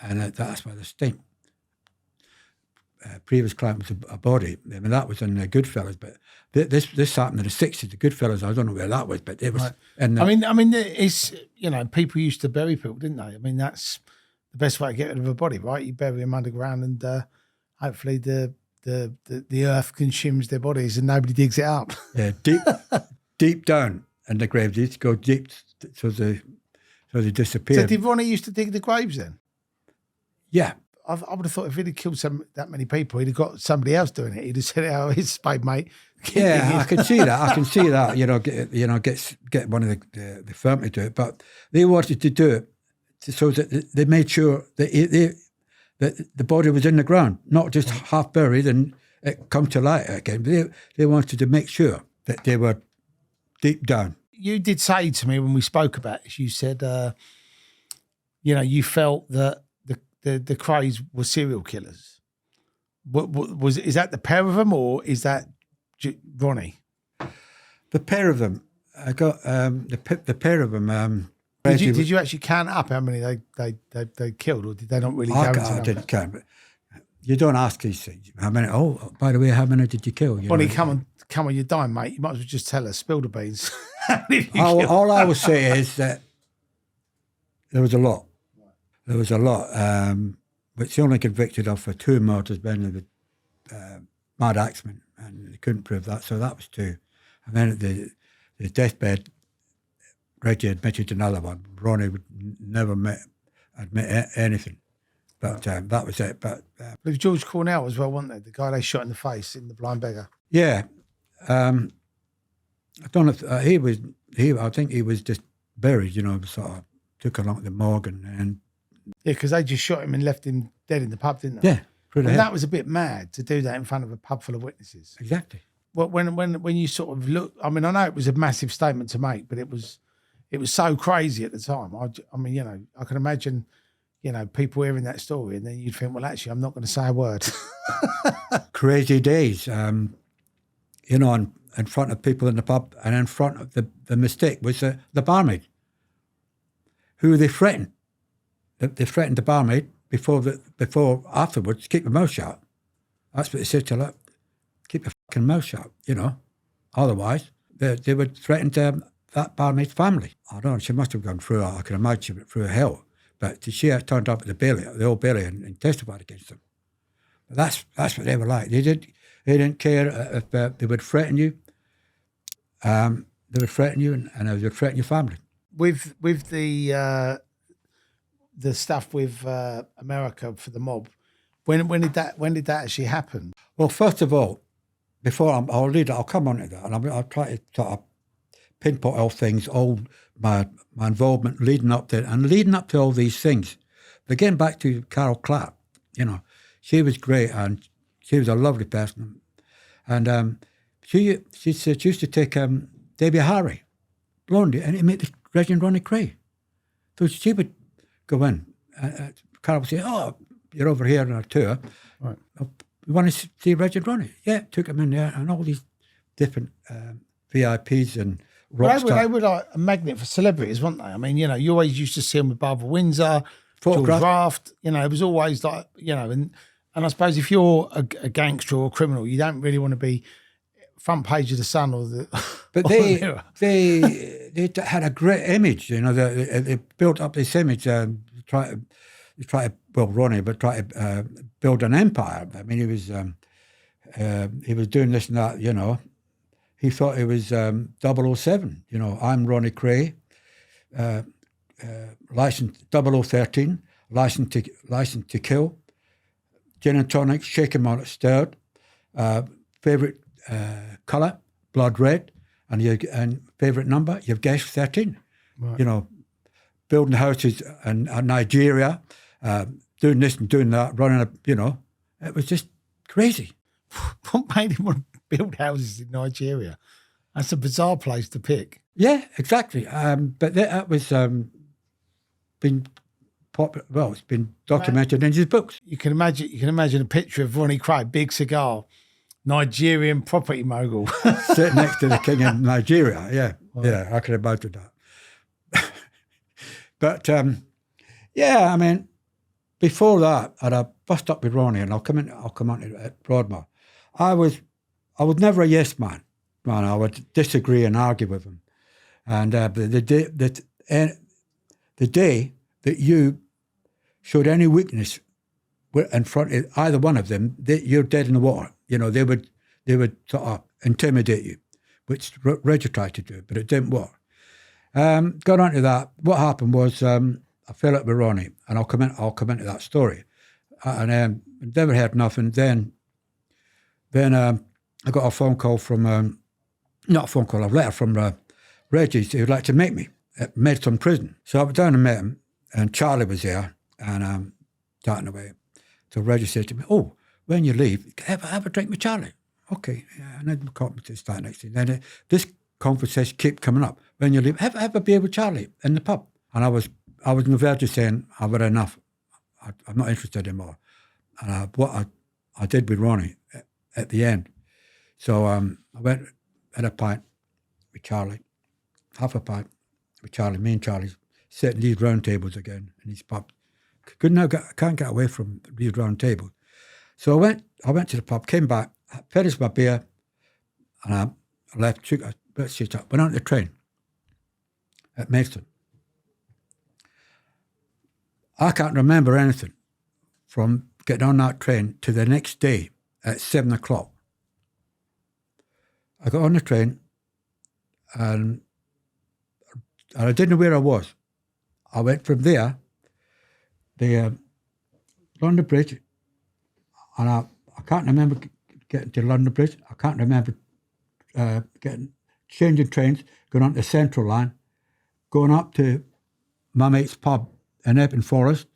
and that's why they stink. Previous client was a body. I mean, that was in the Goodfellas, but this happened in the 60s. The Goodfellas, I don't know where that was, but it was. Right.
I mean, it's, people used to bury people, didn't they? I mean, that's the best way to get rid of a body, right? You bury them underground, and hopefully the earth consumes their bodies and nobody digs it up.
Yeah, deep down in the graves. They used to go deep so they disappear.
So did Ronnie used to dig the graves then?
Yeah.
I would have thought if he'd have killed that many people, he'd have got somebody else doing it. He'd have said, "Oh, it's spade, mate."
Yeah, I can see that. Get one of the firm to do it, but they wanted to do it so that they made sure that the body was in the ground, not just half buried and it come to light again. They wanted to make sure that they were deep down.
You did say to me when we spoke about this, you said, you felt that the Krays were serial killers. Is that the pair of them, or is that Ronnie?
The pair of them. I got the pair of them.
Did you actually count up how many they killed, or did they not really count?
I didn't count, but you don't ask these things. How many? Oh, by the way, how many did you kill?
Ronnie, come on, you're dying, mate. You might as well just tell us. Spill the beans.
All I would say is that there was a lot. There was a lot, but she only convicted of for 2 murders, being the mad axeman, and they couldn't prove that, so that was 2. And then at the deathbed, Reggie admitted another one. Ronnie would never admit anything, but that was it. But
It was George Cornell as well, wasn't it? The guy they shot in the face in The Blind Beggar.
yeah, I don't know if I think he was just buried, sort of took along to the morgue and
Yeah, because they just shot him and left him dead in the pub, didn't they?
yeah, pretty
And
hell.
that was a bit mad to do that in front of a pub full of witnesses.
Exactly.
Well, when you sort of look, I mean, I know it was a massive statement to make, but it was so crazy at the time. I mean, I can imagine, people hearing that story, and then you'd think, well, actually, I'm not going to say a word.
Crazy days, in front of people in the pub, and in front of the mistake was the barmaid, who they threatened. They threatened the barmaid before afterwards, keep your mouth shut. That's what they said to her, keep your fucking mouth shut, Otherwise, they would threaten that barmaid's family. I don't know, she must have gone through, I can imagine she went through hell. But she had turned up at the Old Bailey, and testified against them. But that's what they were like. They didn't care if they would threaten you. They would threaten you, and they would threaten your family.
With the stuff with America for the mob, when did that actually happen?
Well, first of all, before I'll come on to that, and I'll try to sort of pinpoint all things, all my involvement leading up to all these things. But getting back to Carol Clark, she was great, and she was a lovely person, and she used to take Debbie Harry, Blondie, and meet the Reginald Ronnie Kray. So she would go in. Carol would say, "Oh, you're over here on a tour.
Right.
You want to see Reginald Ronnie?" Yeah, took him in there, and all these different VIPs and rock stars.
They were like a magnet for celebrities, weren't they? I mean, you always used to see them with Barbara Windsor,
Photograph.
George Raft. It was always like, and I suppose if you're a gangster or a criminal, you don't really want to be front page of the Sun or the.
But
or the Mirror.
they had a great image. They built up this image. Try to Ronnie, but try to build an empire. I mean, he was doing this and that. He thought he was 007. I'm Ronnie Kray, license 0013, license to kill, gin and tonic, shake 'em while it's stirred, favourite colour, blood red, and favourite number, you've guessed 13. Right. Building houses in Nigeria, doing this and doing that, running it was just crazy.
What made him want to build houses in Nigeria? That's a bizarre place to pick.
Yeah, exactly. But that was been popular. Well, it's been documented in his books.
You can imagine a picture of Ronnie Kray, big cigar, Nigerian property mogul,
sitting next to the king of Nigeria. Yeah, right. Yeah, I can imagine that. But yeah, I mean, before that, I'd have bust up with Ronnie, and I'll come on to at Broadmoor. I was never a yes man. I would disagree and argue with him. And the day that you showed any weakness in front of either one of them, you're dead in the water. They would sort of intimidate you, which Reggie tried to do, but it didn't work. Got on to that. What happened was I fell out with Ronnie, and I'll come into that story. And never heard nothing. Then I got a phone call from not a phone call, a letter from Reggie who'd like to meet me at Medicine Prison. So I went down and met him, and Charlie was there, and chatting away. So Reggie said to me, "Oh, when you leave, have a drink with Charlie." Okay, yeah, and then the conference started next thing. Then this conversation kept coming up. When you leave, have a beer with Charlie in the pub. And I was on the verge of saying, I've had enough. I'm not interested anymore. And what I did with Ronnie at the end. So I went, had a pint with Charlie, half a pint with Charlie. Me and Charlie sitting these round tables again in these pubs. Can't get away from these round tables. So I went to the pub, came back, finished my beer, and I left, took a bit of shit up, went on the train at Maidstone. I can't remember anything from getting on that train to the next day at 7 o'clock. I got on the train and I didn't know where I was. I went from there, the London Bridge, and I can't remember getting to London Bridge. I can't remember changing trains, going on to the Central Line, going up to my mate's pub in Epping Forest.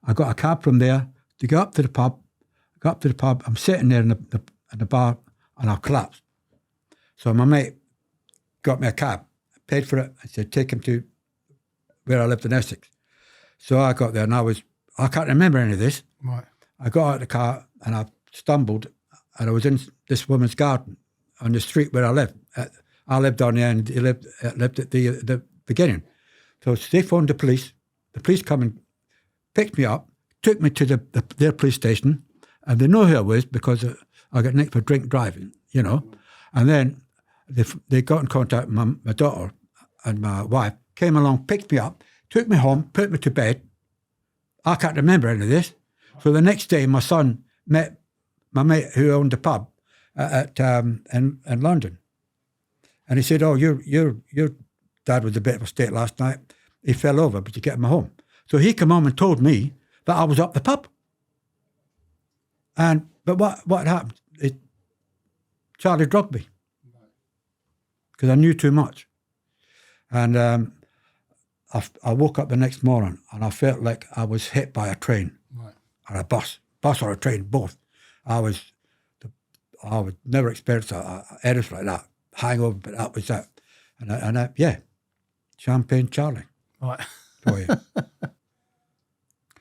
I got a cab from there to go up to the pub. I'm sitting there in the bar and I collapsed. So my mate got me a cab, paid for it. I said, take him to where I lived in Essex. So I got there and I can't remember any of this.
Right.
I got out of the car and I stumbled and I was in this woman's garden on the street where I lived. I lived on the end, he lived at the beginning. So they phoned the police. The police come and picked me up, took me to their police station, and they know who I was because I got nicked for drink driving, you know. And then they got in contact with my daughter and my wife, came along, picked me up, took me home, put me to bed. I can't remember any of this. So the next day, my son met my mate who owned the pub in London. And he said, oh, your dad was a bit of a state last night. He fell over, but you get him home. So he came home and told me that I was up the pub. But what happened? Charlie drugged me because I knew too much. And I woke up the next morning and I felt like I was hit by a train, right, or a bus or a train, both. I would never experience a headache like that, hangover, but that was that. And yeah, Champagne Charlie.
Right.
For you.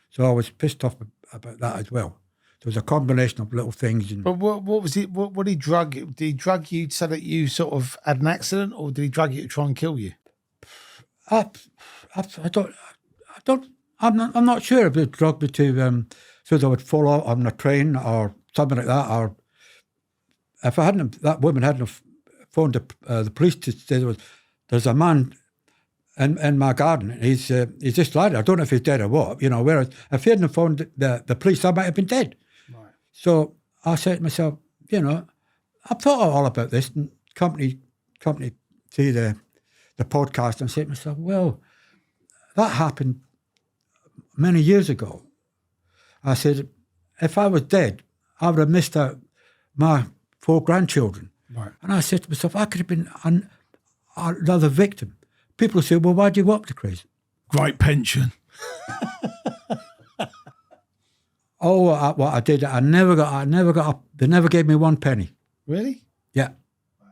So I was pissed off about that as well. There was a combination of little things.
But what was it? What did he drug you? Did he drug you so that you sort of had an accident, or did he drug you to try and kill you?
I'm not sure if it drugged me to so that I would fall out on a train or something like that. Or if that woman hadn't phoned the police to say there's a man in my garden. He's just died. I don't know if he's dead or what. You know, whereas if he hadn't phoned the police, I might have been dead. Right. So I said to myself, you know, I've thought all about this. And company see the podcast, and I said to myself, well, that happened many years ago. I said, if I was dead, I would have missed out my 4 grandchildren. Right. And I said to myself, I could have been another victim. People say, well, why do you go up to KRAYS?
Great pension.
What I did, I never got up. They never gave me 1 penny.
Really?
Yeah. Wow.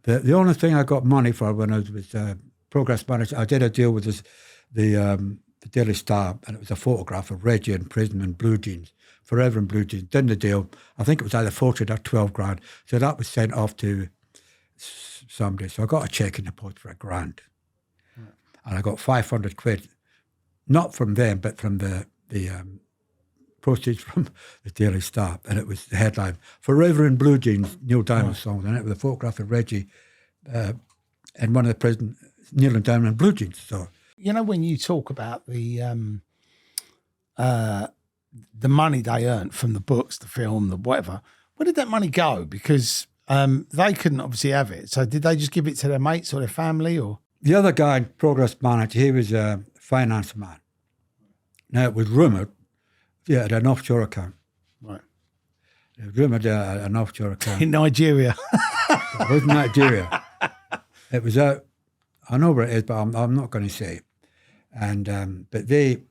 The only thing I got money for when I was progress manager, I did a deal with the Daily Star, and it was a photograph of Reggie in prison in blue jeans, forever in blue jeans. Did the deal. I think it was either 40 or 12 grand. So that was sent off to somebody. So I got a cheque in the post for £1,000. Right. And I got 500 quid, not from them, but from the proceeds from the Daily Star. And it was the headline, Forever in Blue Jeans, Neil Diamond song. And it was a photograph of Reggie in one of the prison, kneeling down in blue jeans. So,
you know, when you talk about the money they earned from the books, the film, the whatever, where did that money go? Because they couldn't obviously have it. So did they just give it to their mates or their family? Or
the other guy, progress manager, he was a finance man. Now, it was rumoured he had an offshore account.
Right.
It was rumoured an offshore account.
In Nigeria.
It was Nigeria. It was out. I know where it is, but I'm not going to say it. And but they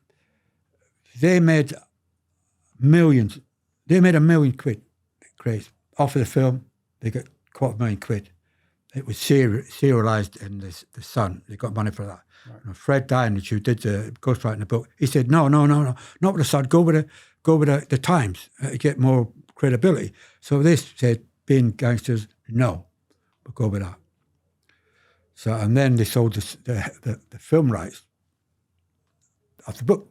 made millions. They made £1 million quid, KRAYS, off of the film. They got £250,000. It was serialised in the Sun. They got money for that. Right. And Fred Dinage, who did the ghostwriting the book, he said, no, not with the Sun. Go with the Times to get more credibility. So they said, being gangsters, no, but go with that. So and then they sold the film rights of the book.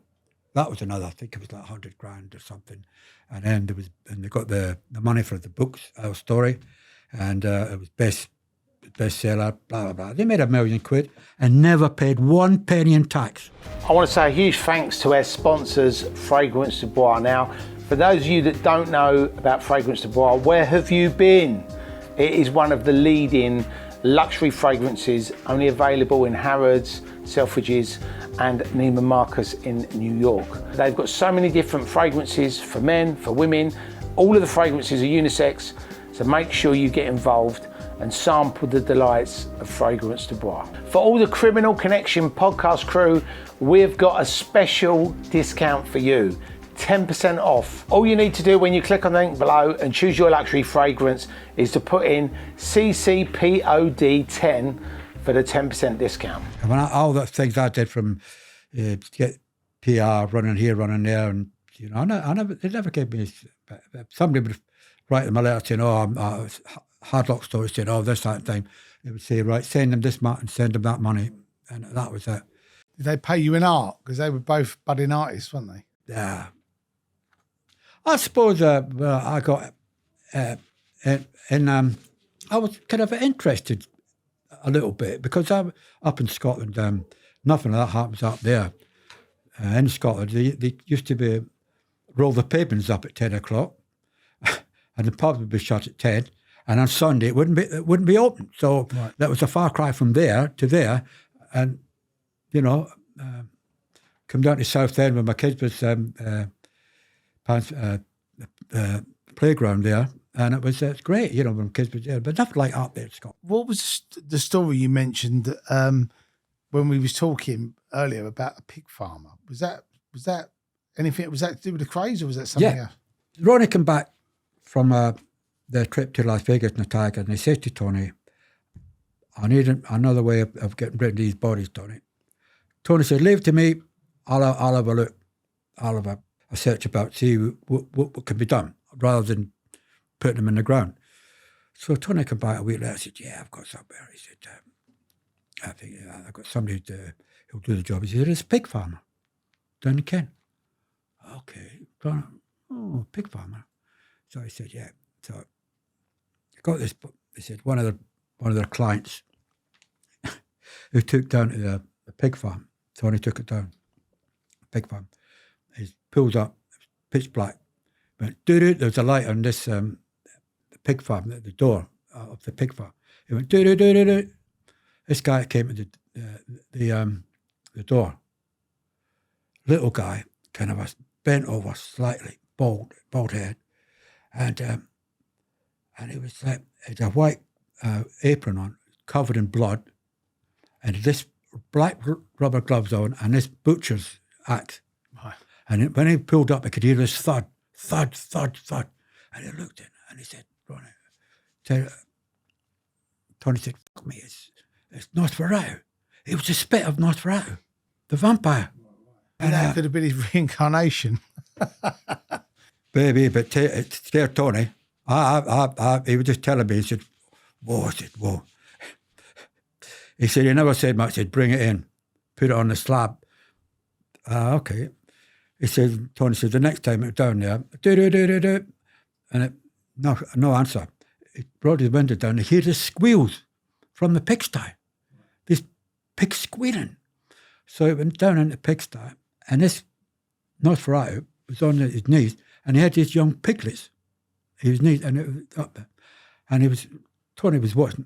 That was another. I think it was like £100,000 or something. And then they got the money for the books, our story, and it was best bestseller, blah, blah, blah. They made £1 million and never paid 1 penny in tax.
I want to say a huge thanks to our sponsors, Fragrance du Bois. Now, for those of you that don't know about Fragrance du Bois, where have you been? It is one of the leading luxury fragrances, only available in Harrods, Selfridges and Neiman Marcus in New York. They've got so many different fragrances for men, for women. All of the fragrances are unisex, so make sure you get involved and sample the delights of Fragrance du Bois. For all the Criminal Connection podcast crew, we've got a special discount for you. 10% off. All you need to do when you click on the link below and choose your luxury fragrance is to put in CCPOD10 for the 10% discount.
And all the things I did from get PR, running here, running there, and they never gave me. Somebody would write them a letter saying, hard luck stories, saying, this, that thing. They would say, right, send them this much and send them that money, and that was it.
Did they pay you in art? Because they were both budding artists, weren't they?
Yeah. I suppose I got I was kind of interested a little bit because I'm up in Scotland. Nothing of that happens up there. In Scotland, they used to roll the pavements up at 10 o'clock, and the pub would be shut at 10. And on Sunday it wouldn't be open. So That was a far cry from there to there, and come down to Southend when my kids was playground there, and it's great, when kids were there, but nothing like out there in Scotland.
What was the story you mentioned when we was talking earlier about a pig farmer? Was that anything? Was that to do with the KRAYS, or was that something else?
Ronnie came back from their trip to Las Vegas in a tiger, and they said to Tony, I need another way of getting rid of these bodies, Tony. Tony said, leave it to me. I'll have a look. I'll have a search about, see what can be done, rather than putting them in the ground. So Tony came back a week later. I said, I've got somewhere. He said, I think I've got somebody who'll do the job. He said, it's a pig farmer down in Kent. Okay. Pig farmer. So I said, yeah. So I got this book. They said one of their clients who took down to the pig farm. Tony took it down. Pig farm. He pulled up, pitch black. Went doo-doo. There was a light on this the pig farm, the door of the pig farm. He went doo-doo-doo-doo-doo. This guy came to the door. Little guy, kind of was bent over slightly, bald head, and he was like, he had a white apron on, covered in blood, and this black rubber gloves on, and this butcher's axe. Right. And when he pulled up, I could hear this thud, thud, thud, thud. And he looked in and he said, Ronnie, Tony said, fuck me, it's Nosferatu. It was the spit of Nosferatu, the vampire.
And that could have been his reincarnation.
Baby, but it scared Tony. He was just telling me, he said, whoa, I said, whoa. He said, he never said much. He said, bring it in, put it on the slab. Okay. He said, Tony said, the next time it was down there, do, and no answer. He brought his window down. He heard the squeals from the pigsty, this pig squealing. So he went down in the pigsty, and this Nosferatu was on his knees, and he had these young piglets. He was knees, and it was up there. And Tony was watching.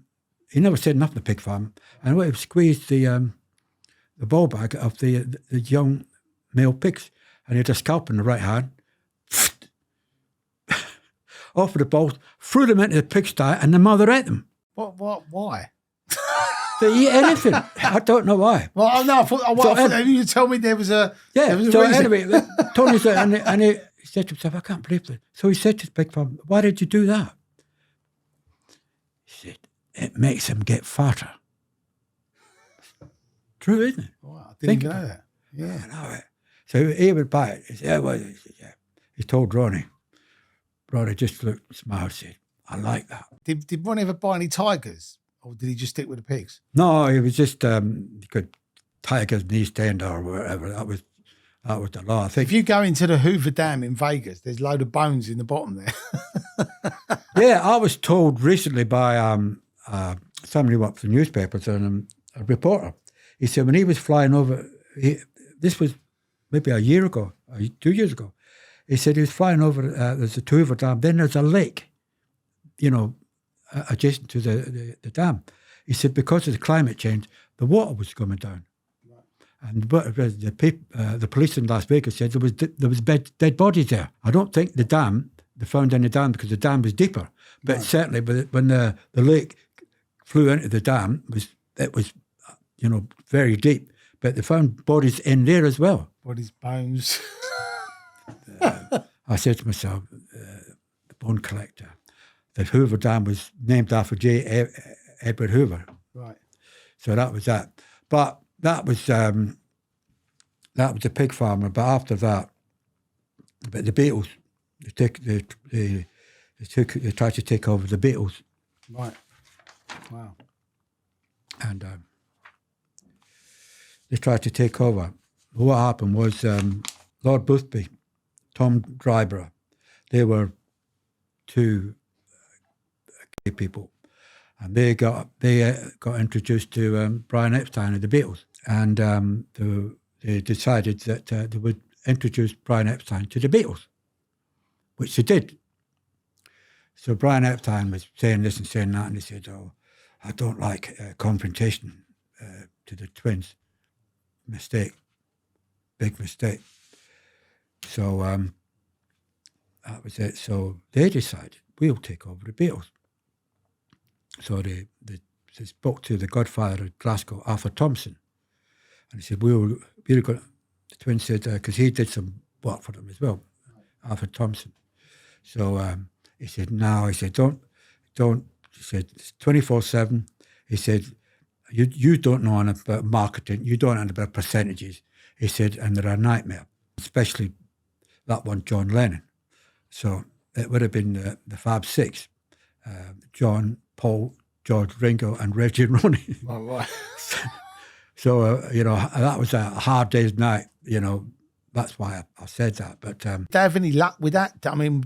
He never said nothing to the pig farm. And he squeezed the ball bag of the young male pigs, and he had a scalp in the right hand. Off with the balls, threw them into the pigsty, and the mother ate them.
Why?
They eat anything. I don't know why.
Well, no, I thought you told me there was a...
Yeah,
there was a
so
reason.
anyway, Tony said, and he said to himself, I can't believe this. So he said to the pig farm, why did you do that? He said, it makes them get fatter. True, isn't it?
Wow, I didn't know that. Yeah.
I know it. So he would buy it. He said, yeah, well, he said, yeah. He told Ronnie. Ronnie just looked and smiled and said, I like that.
Did Ronnie ever buy any tigers? Or did he just stick with the pigs?
No, he was just, he could tigers in the East End or wherever. That was the law, I think.
If you go into the Hoover Dam in Vegas, there's a load of bones in the bottom there.
Yeah, I was told recently by somebody worked for newspapers and a reporter. He said when he was flying over, this was maybe a year ago, 2 years ago. He said he was flying over, there's a Hoover Dam, then there's a lake, adjacent to the dam. He said because of the climate change, the water was coming down. Right. And the police in Las Vegas said there was dead bodies there. I don't think they found any dam because the dam was deeper. But certainly when the lake flew into the dam, it was very deep. But they found bodies in there as well.
Bodies, bones.
I said to myself, the bone collector, the Hoover Dam was named after J. Edward Hoover.
Right. So
that was that. But that was a pig farmer. But after that, the Beatles, they tried to take over the Beatles.
Right. Wow.
And they tried to take over. What happened was Lord Boothby, Tom Dryborough, they were two gay people, and they got introduced to Brian Epstein and the Beatles, and they decided that they would introduce Brian Epstein to the Beatles, which they did. So Brian Epstein was saying this and saying that, and he said, "Oh, I don't like confrontation to the twins. Mistake, big mistake." So that was it. So they decided, we'll take over the Beatles. So they spoke to the godfather of Glasgow, Arthur Thompson. And he said, we're going to, the twins said, because he did some work for them as well, Arthur Thompson. So he said, no, he said, don't, he said, it's 24/7. He said, you don't know anything about marketing, you don't know anything about percentages. He said, and they're a nightmare, especially that one, John Lennon. So it would have been the Fab Six, John, Paul, George, Ringo, and Reggie and Ronnie.
Oh, right.
So, that was a hard day's night, that's why I said that. But
did they have any luck with that? I mean,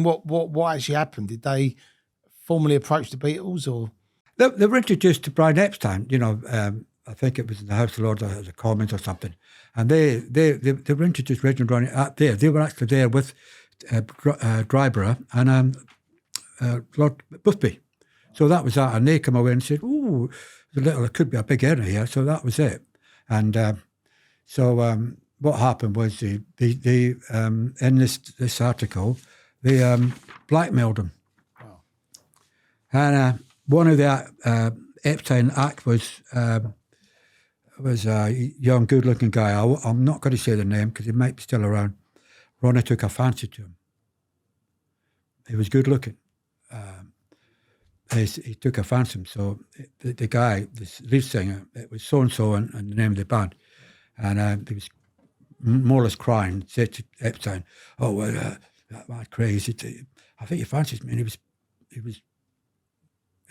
what actually happened? Did they formally approach the Beatles, or?
They were introduced to Brian Epstein, I think it was in the House of Lords or the Commons or something. And they were introduced, Reggie and Ronnie, there. They were actually there with Dryborough and Lord Boothby. So that was that. And they come away and said, "Ooh, it could be a big area here." So that was it. And what happened was they in this article, they blackmailed him. Wow. And one of the Epstein act was a young, good-looking guy. I'm not going to say the name because he might be still around. Ronnie took a fancy to him. He was good-looking. He took a fancy to him. So the guy, the lead singer, it was so-and-so and the name of the band. And he was more or less crying, said to Epstein, "Oh, well, that man Kray, I think he fancies me." And he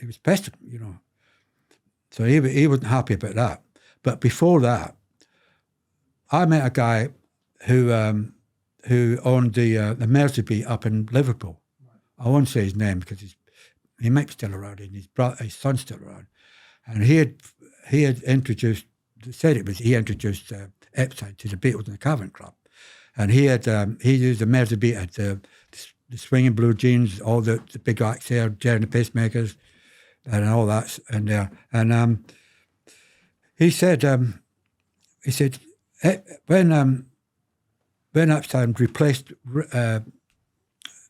was pestered, So he wasn't happy about that. But before that, I met a guy who owned the Merseybeat up in Liverpool. I won't say his name because he might be still around, and his son's still around. And he had introduced, he introduced Epstein to the Beatles in the Cavern Club, and he used the Merseybeat at the swinging blue jeans, all the big acts there, Jerry and the Pacemakers, and all that in there. And he said when Epstein replaced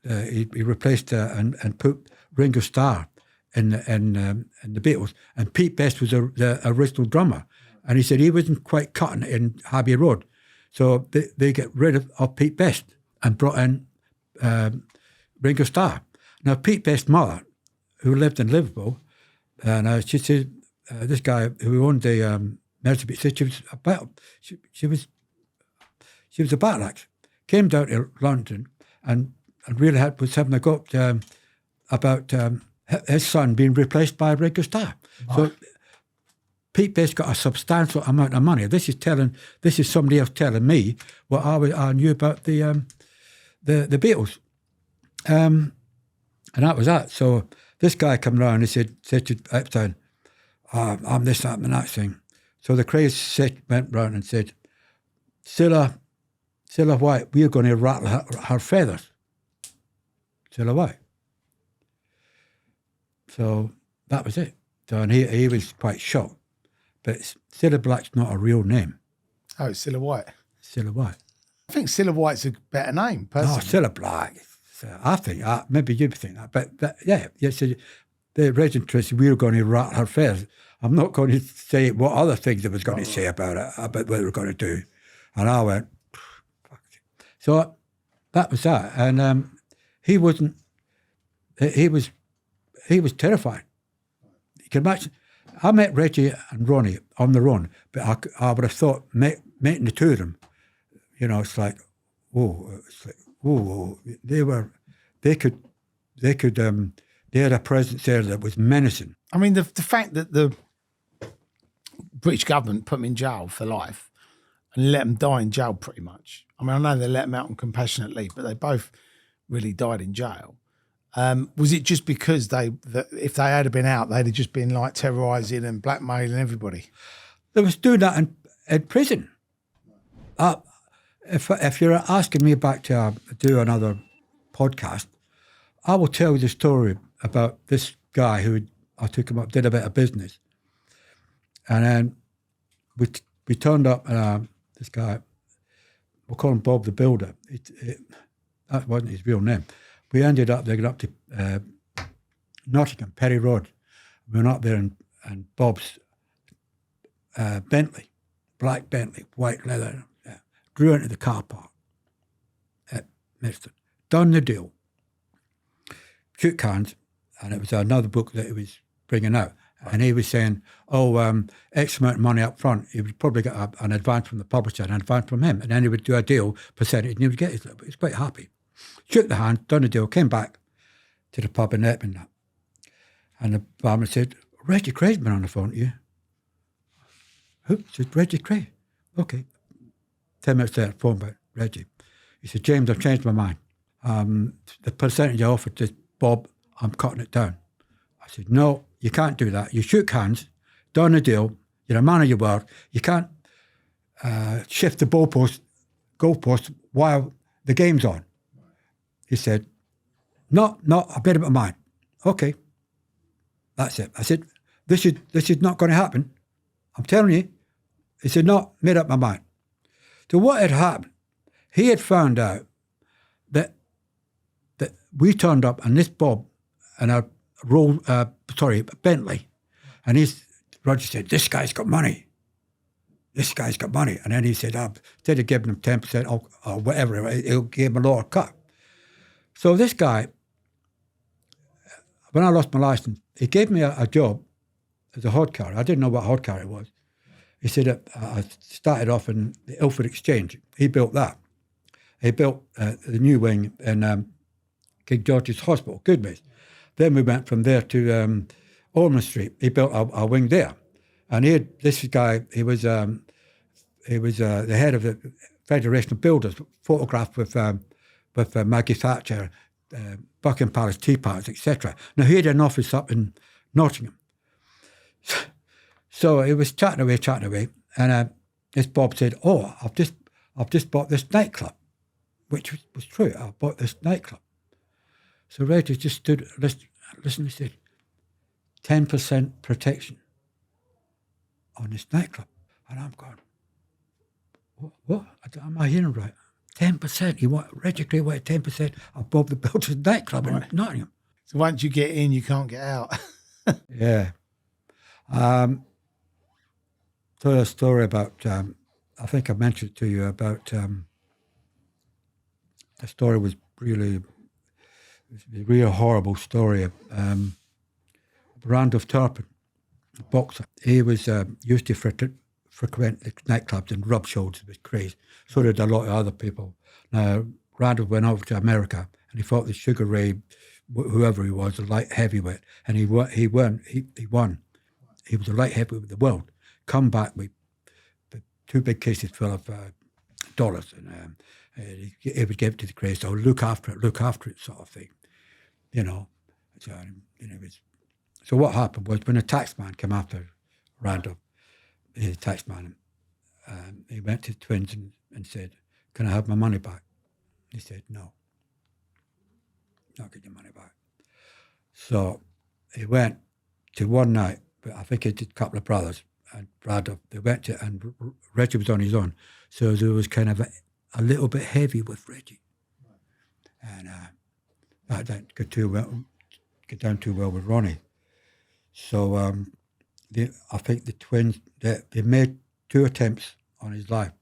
he replaced and put Ringo Starr in the Beatles, and Pete Best was the original drummer, and he said he wasn't quite cutting it in Abbey Road, so they get rid of Pete Best and brought in Ringo Starr. Now Pete Best's mother, who lived in Liverpool, and she said this guy who owned the Merseybeat said she was a battle axe. Came down to London and really was having a go about his son being replaced by Ringo Starr. Wow. So Pete Best got a substantial amount of money. This is somebody else telling me what I knew about the Beatles. And that was that. So this guy come round and said to Epstein, I'm this, that, and that thing. So the Krays went round and said, Cilla White, we're going to rattle her feathers. Cilla White. So that was it. So, and he was quite shocked. But Cilla Black's not a real name.
Oh, it's Cilla White.
Cilla White.
I think Cilla White's a better name, personally.
No, Cilla Black. So I think, maybe you think that. But so the registrants, we were going to rattle her feathers. I'm not going to say what other things I was going to say about it, about what we were going to do. And I went, fuck it. So that was that. And he was terrified. You can imagine, I met Reggie and Ronnie on the run, but I would have thought meeting the two of them, it's like, they had a presence there that was menacing.
I mean, the fact that the British government put them in jail for life and let them die in jail pretty much. I mean, I know they let them out on compassionate leave, but they both really died in jail. Was it just because if they had been out, they'd have just been like terrorising and blackmailing everybody?
They was doing that in prison. If you're asking me back to do another podcast, I will tell you the story about this guy who I took him up, did a bit of business. And then we turned up, this guy, we'll call him Bob the Builder. That wasn't his real name. We ended up, they got up to Nottingham, Perry Road. We went up there and Bob's Bentley, black Bentley, white leather, drew into the car park at Middleton. Done the deal. Shook hands, and it was another book that he was bringing out. And he was saying, X amount of money up front. He would probably get an advance from the publisher, an advance from him, and then he would do a deal, percentage, and he would get his little bit. He was quite happy. Shook the hand, done the deal, came back to the pub in Epsom. And the barman said, Reggie Kray's been on the phone to you. Who? Said, Reggie Kray. Okay. 10 minutes there, phone back, Reggie. He said, James, I've changed my mind. The percentage I offered to Bob, I'm cutting it down. I said, no, you can't do that. You shook hands, done a deal, you're a man of your word. You can't shift the goalpost while the game's on. He said, no, I made up my mind. Okay, that's it. I said, this is not going to happen. I'm telling you. He said, no, made up my mind. So what had happened, he had found out that we turned up and this Bob and a Bentley, and Roger said, this guy's got money. This guy's got money. And then he said, instead of giving him 10% or whatever, he'll give him a lower cut. So this guy, when I lost my license, he gave me a job as a hod carrier. I didn't know what hod carrier was. He said, I started off in the Ilford Exchange. He built that. He built the new wing in King George's Hospital, Goodmays. Then we went from there to Ormond Street. He built a wing there. And this guy, he was the head of the Federation of Builders, photographed with Maggie Thatcher, Buckingham Palace tea parties, etc. Now, he had an office up in Nottingham. So he was chatting away, and this Bob said, I've just bought this nightclub, which was true. I bought this nightclub. So Reggie just stood, listen, he said, 10% protection on this nightclub. And I'm going, what? Am I hearing right? 10%. Reggie Kray wanted 10% of Bob the Builder's nightclub in Nottingham.
So once you get in, you can't get out.
Yeah. Tell a story about, I think I mentioned to you about, the story was really a real horrible story. Randolph Turpin, a boxer, he was used to frequent the nightclubs and rub shoulders with Krays. So did a lot of other people. Now, Randolph went over to America and he fought the Sugar Ray, whoever he was, a light heavyweight, and he won. He was a light heavyweight of the world. Come back with 2 big cases full of dollars, and he would give it to the Krays. So look after it, sort of thing, So So what happened was when a taxman came after Randolph, the taxman, he went to the twins and said, "Can I have my money back?" He said, "No, not get your money back." So he went to one night, but I think he did a couple of brothers and Randolph. They went to, and Reggie was on his own, so there was kind of a little bit heavy with Reggie, and that didn't get down too well with Ronnie. So I think the twins, they made 2 attempts on his life,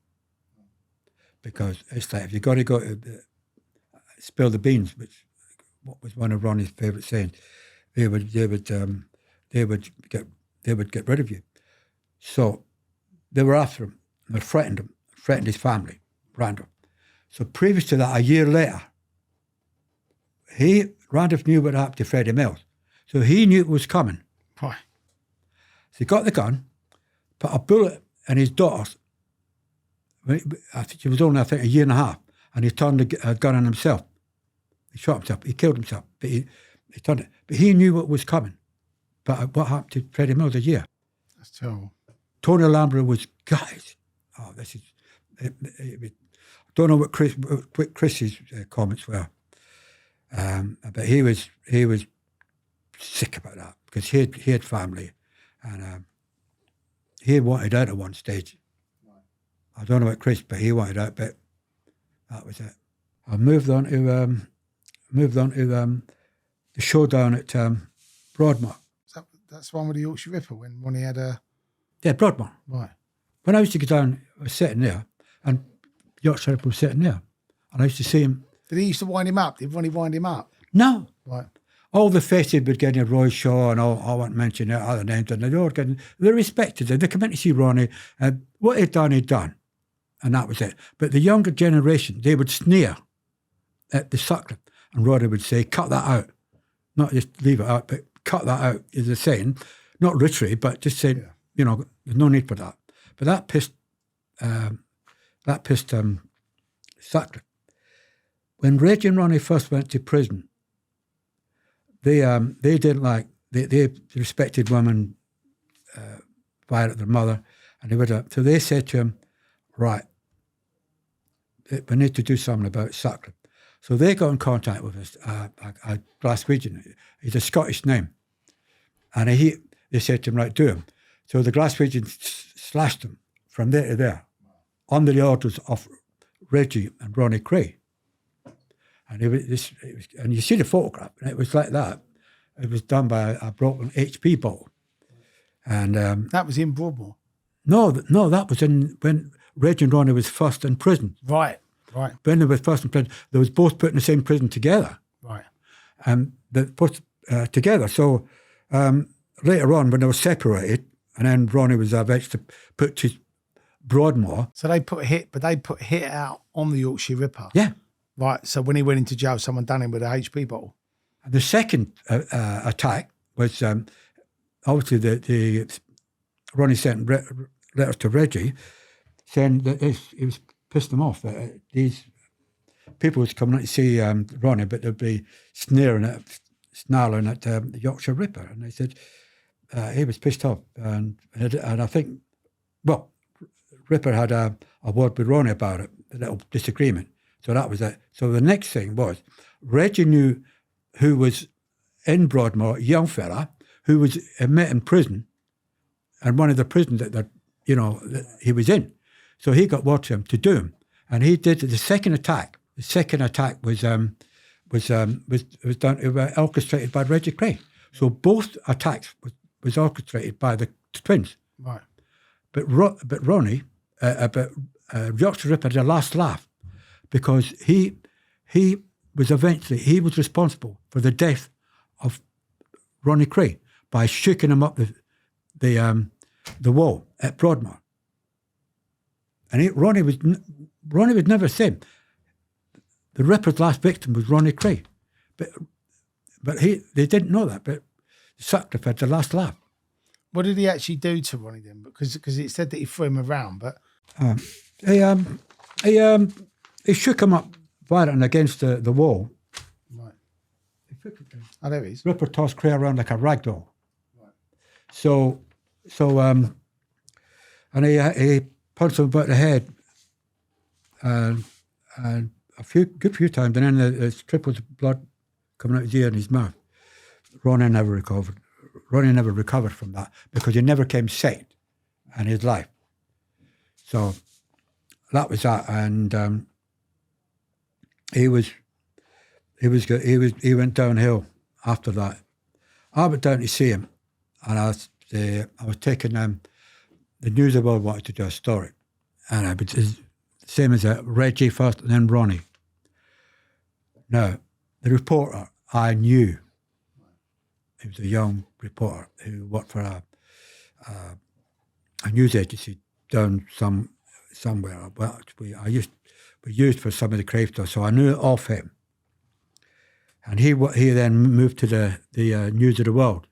because it's like, if you've got to go to spill the beans, which was one of Ronnie's favourite sayings, they would get rid of you. So they were after him. They threatened his family, Randolph. So previous to that, a year later, Randolph knew what happened to Freddie Mills. So he knew it was coming.
Right.
So he got the gun, put a bullet in his daughter's. I think she was only, a year and a half, and he turned the gun on himself. He shot himself. He killed himself. But he turned it. But he knew what was coming. But what happened to Freddie Mills a year?
That's terrible.
Tony Lambrianou was, guys, this is... I don't know what Chris's comments were, but he was sick about that, because he had family, and he wanted out at one stage. I don't know about Chris, but he wanted out, but that was it. I moved on to the showdown at Broadmoor.
That's one with the Yorkshire Ripper when he had a...
Yeah, Broadmoor.
Right.
When I used to go down, I was sitting there, and Yorkshire Ripper was sitting there, and I used to see him.
Did he used to wind him up? Did Ronnie wind him up?
No.
Right.
All the faces would get in, Roy Shaw and all, I won't mention their other names, and they respected it. They came in to see Ronnie, and what he'd done, and that was it. But the younger generation, they would sneer at the Sutcliffe, and Ronnie would say, "Cut that out." Not just leave it out, but cut that out, is a saying. Not literally, but just saying, there's no need for that. But that pissed Sutcliffe. When Reggie and Ronnie first went to prison, they didn't like, they respected women, violate their mother, and they would. So they said to him, "Right, we need to do something about Sutcliffe." So they got in contact with a Glaswegian. He's a Scottish name, and they said to him, "Right, do him." So the Glaswegian slashed him from there to there, under the orders of Reggie and Ronnie Kray. And and you see the photograph, and it was like that. It was done by a broken HP bottle. And
that was in Broadmoor?
No, that was when Reggie and Ronnie was first in prison.
Right.
When they were first in prison, they was both put in the same prison together.
Right.
And they put together. So later on, when they were separated, and then Ronnie was eventually put to Broadmoor.
So they put hit out on the Yorkshire Ripper.
Yeah.
Right. So when he went into jail, someone done him with an HP bottle.
And the second attack was obviously the Ronnie sent letters to Reggie saying that he was pissed them off. These people was coming out to see Ronnie, but they'd be snarling at the Yorkshire Ripper, and they said he was pissed off, and I think, well, Ripper had a word with Ronnie about it, a little disagreement. So that was it. So the next thing was Reggie knew who was in Broadmoor, a young fella who was met in prison, and one of the prisons that he was in. So he got word to him to do him, and he did the second attack. The second attack was done, orchestrated by Reggie Kray. So both attacks was orchestrated by the twins.
Right.
But Ronnie, Yorkshire Ripper had the last laugh, because he was responsible for the death of Ronnie Kray by shaking him up the wall at Broadmoor. And Ronnie was never said. The Ripper's last victim was Ronnie Kray, but they didn't know that. But Sutcliffe had the last laugh.
What did he actually do to Ronnie then? Because it said that he threw him around, but
he shook him up violently against the wall.
Right. Oh, there he is.
Ripper tossed Kray around like a rag doll. Right. So, and he punched him about the head, and a good few times, and then the strip was blood coming out his ear and his mouth. Ronnie never recovered. Ronnie never recovered from that because he never came sick in his life. So that was that, and he went downhill after that. I went down to see him, and I was taking the News of the World wanted to do a story, and I was the same as Reggie first, and then Ronnie. Now, the reporter I knew, he was a young reporter who worked for a news agency down somewhere. Well, we used for some of the Kray stuff, so I knew of him. And he then moved to the News of the World.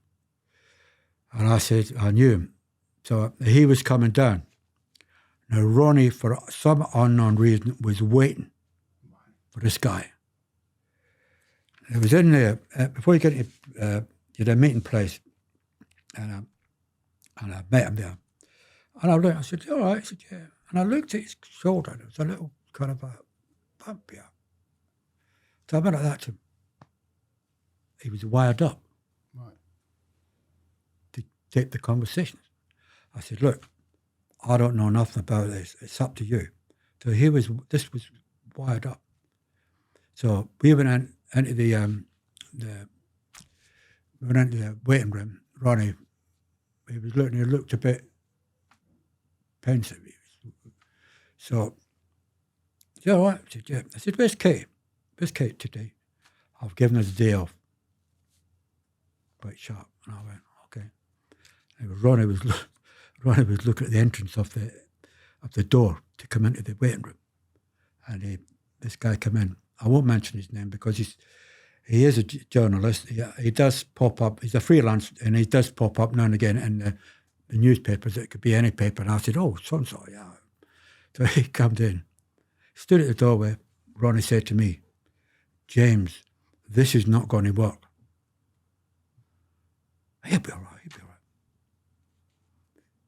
And I said, I knew him. So he was coming down. Now, Ronnie, for some unknown reason, was waiting for this guy. It was in there, before you get to the meeting place, and I met him there. And I said, all right? I said, yeah. And I looked at his shoulder, and there was a little kind of a bump here. So I went like that to him. He was wired up to take the conversations. I said, look, I don't know nothing about this. It's up to you. So this was wired up. So we went into the waiting room. Ronnie, he looked a bit pensive. So, yeah, all right. I said, yeah. I said, where's Kate? Where's Kate today? I've given her the day off. Quite sharp. And I went, okay. And Ronnie was looking at the entrance of the door to come into the waiting room. And this guy came in. I won't mention his name because he is a journalist. He does pop up. He's a freelance, and he does pop up now and again in the newspapers. It could be any paper. And I said, oh, so-and-so, yeah. So he comes in. Stood at the doorway. Ronnie said to me, James, this is not going to work. He'll be all right.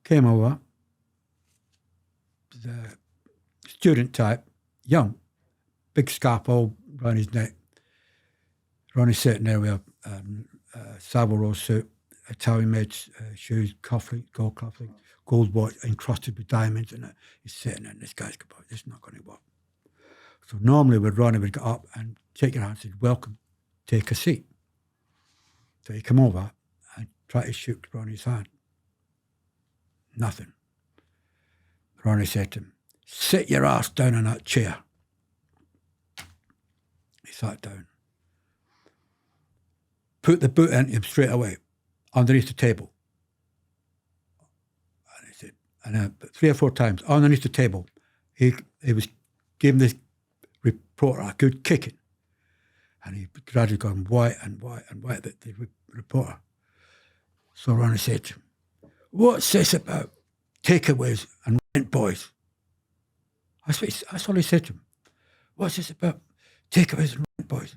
Came over. The student type, young, big scarf all around his neck. Ronnie's sitting there with a Savile Row suit, Italian-made shoes, gold cufflinks, gold watch encrusted with diamonds, and he's sitting there, and this guy's going, this is not going to work. So normally Ronnie would get up and shake your hand and say, welcome, take a seat. So he come over and tried to shoot Ronnie's hand. Nothing. Ronnie said to him, sit your ass down in that chair. He sat down. Put the boot into him straight away, underneath the table. And he said, and 3 or 4 times, underneath the table, he was giving this reporter a good kicking. And he gradually gone white, the reporter. So Ronnie said to him, what's this about takeaways and rent boys? That's all he said to him. What's this about takeaways and rent boys?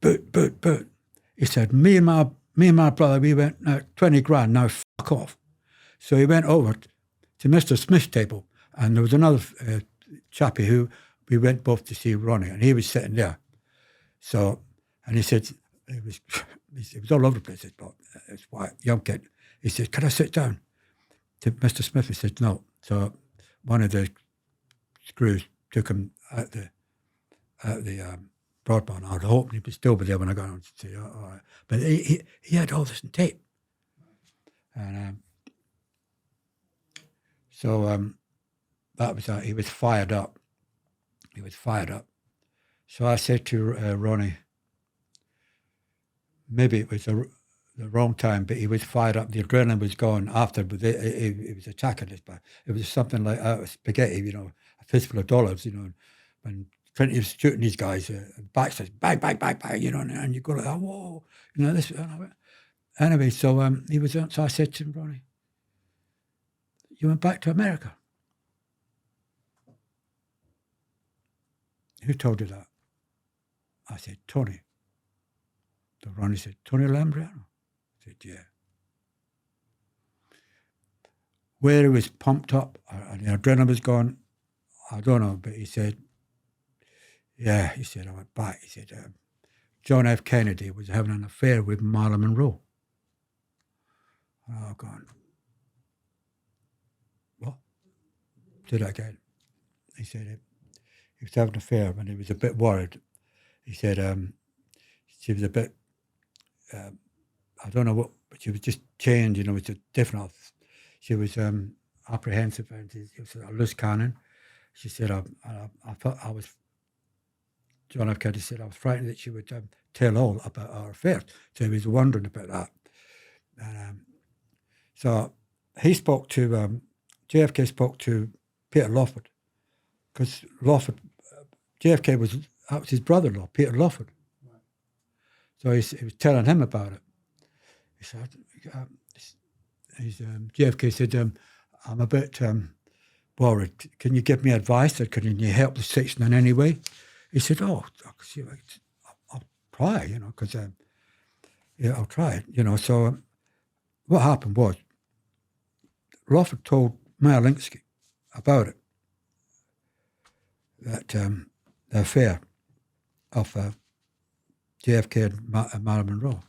Boot. He said, me and my brother, we went, 20 grand, now fuck off. So he went over to Mr. Smith's table, and there was another chappie who we went both to see Ronnie, and he was sitting there. So, and he said, it was all over the place, it was white, young kid. He said, can I sit down? To Mr. Smith, he said, no. So one of the screws took him out the broadband. I was hoping he'd still be there when I got on to say, all right. But he had all this in tape. And that was that. He was fired up. So I said to Ronnie, maybe it was the wrong time, but he was fired up. The adrenaline was gone after, but he was attacking us. But it was something like spaghetti, a fistful of dollars, when Freddie was shooting these guys, back says, bang, and you go like, oh, whoa, this. Anyway, so he was. So I said to him, Ronnie, you went back to America. Who told you that? I said, Tony. So Ronnie said, Tony Lambrianou? I said, yeah. Where he was pumped up and the adrenaline was gone, I don't know, but he said, yeah, he said, I went back. He said, John F. Kennedy was having an affair with Marilyn Monroe. And I've gone, what? Say that again. He said he was having an affair and he was a bit worried. He said she was a bit, I don't know what, but she was just changed, it was a different. She was apprehensive and it was a loose cannon. She said, I thought I was, John F. Kennedy said, I was frightened that she would tell all about our affairs. So he was wondering about that. And so he spoke to, JFK spoke to Peter Lawford, because Lawford, JFK was his brother-in-law, Peter Lawford. Right. So he was telling him about it. He said, JFK said, I'm a bit worried. Can you give me advice? Or can you help the section in any way? He said, I'll try, because I'll try it, So what happened was, Lawford told Meyer Lansky about it, that the affair of JFK and Marilyn Monroe.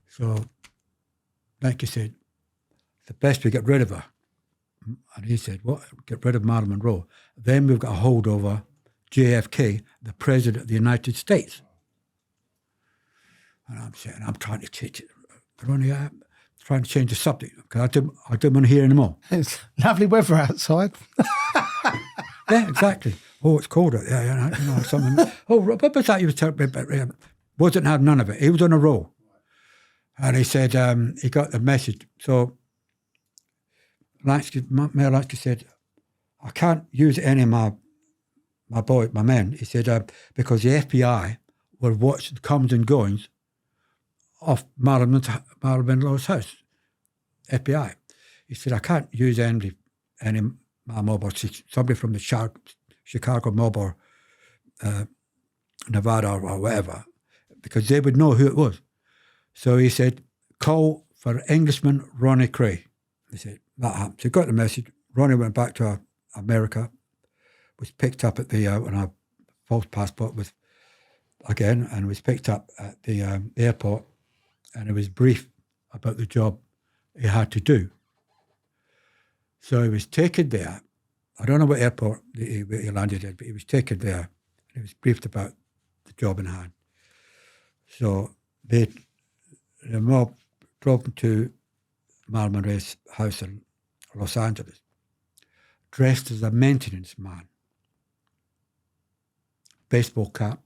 So Lansky said, the best we get rid of her. And he said, what? Get rid of Marilyn Monroe. Then we've got a hold over JFK, the President of the United States. And I'm saying, I'm trying to change it. Ronnie, I'm trying to change the subject because I don't want to hear anymore.
It's lovely weather outside.
Yeah, exactly. Oh, it's cold out there, something. Oh, what was that you were talking about? Wasn't having none of it. He was on a roll. And he said he got the message. So Meyer Lansky said, I can't use any of my men. He said, because the FBI will watch the comings and goings of Marilyn Monroe's house. FBI. He said, I can't use any my mob or somebody from the Chicago mob or Nevada or whatever, because they would know who it was. So he said, call for Englishman Ronnie Kray. He said, that happened. So he got the message. Ronnie went back to America, was picked up at the, on a false passport and was picked up at the airport, and he was briefed about the job he had to do. So he was taken there. I don't know what airport he landed at, but he was taken there. He was briefed about the job in hand. So the mob drove him to Marilyn Monroe's house in Los Angeles, dressed as a maintenance man, baseball cap,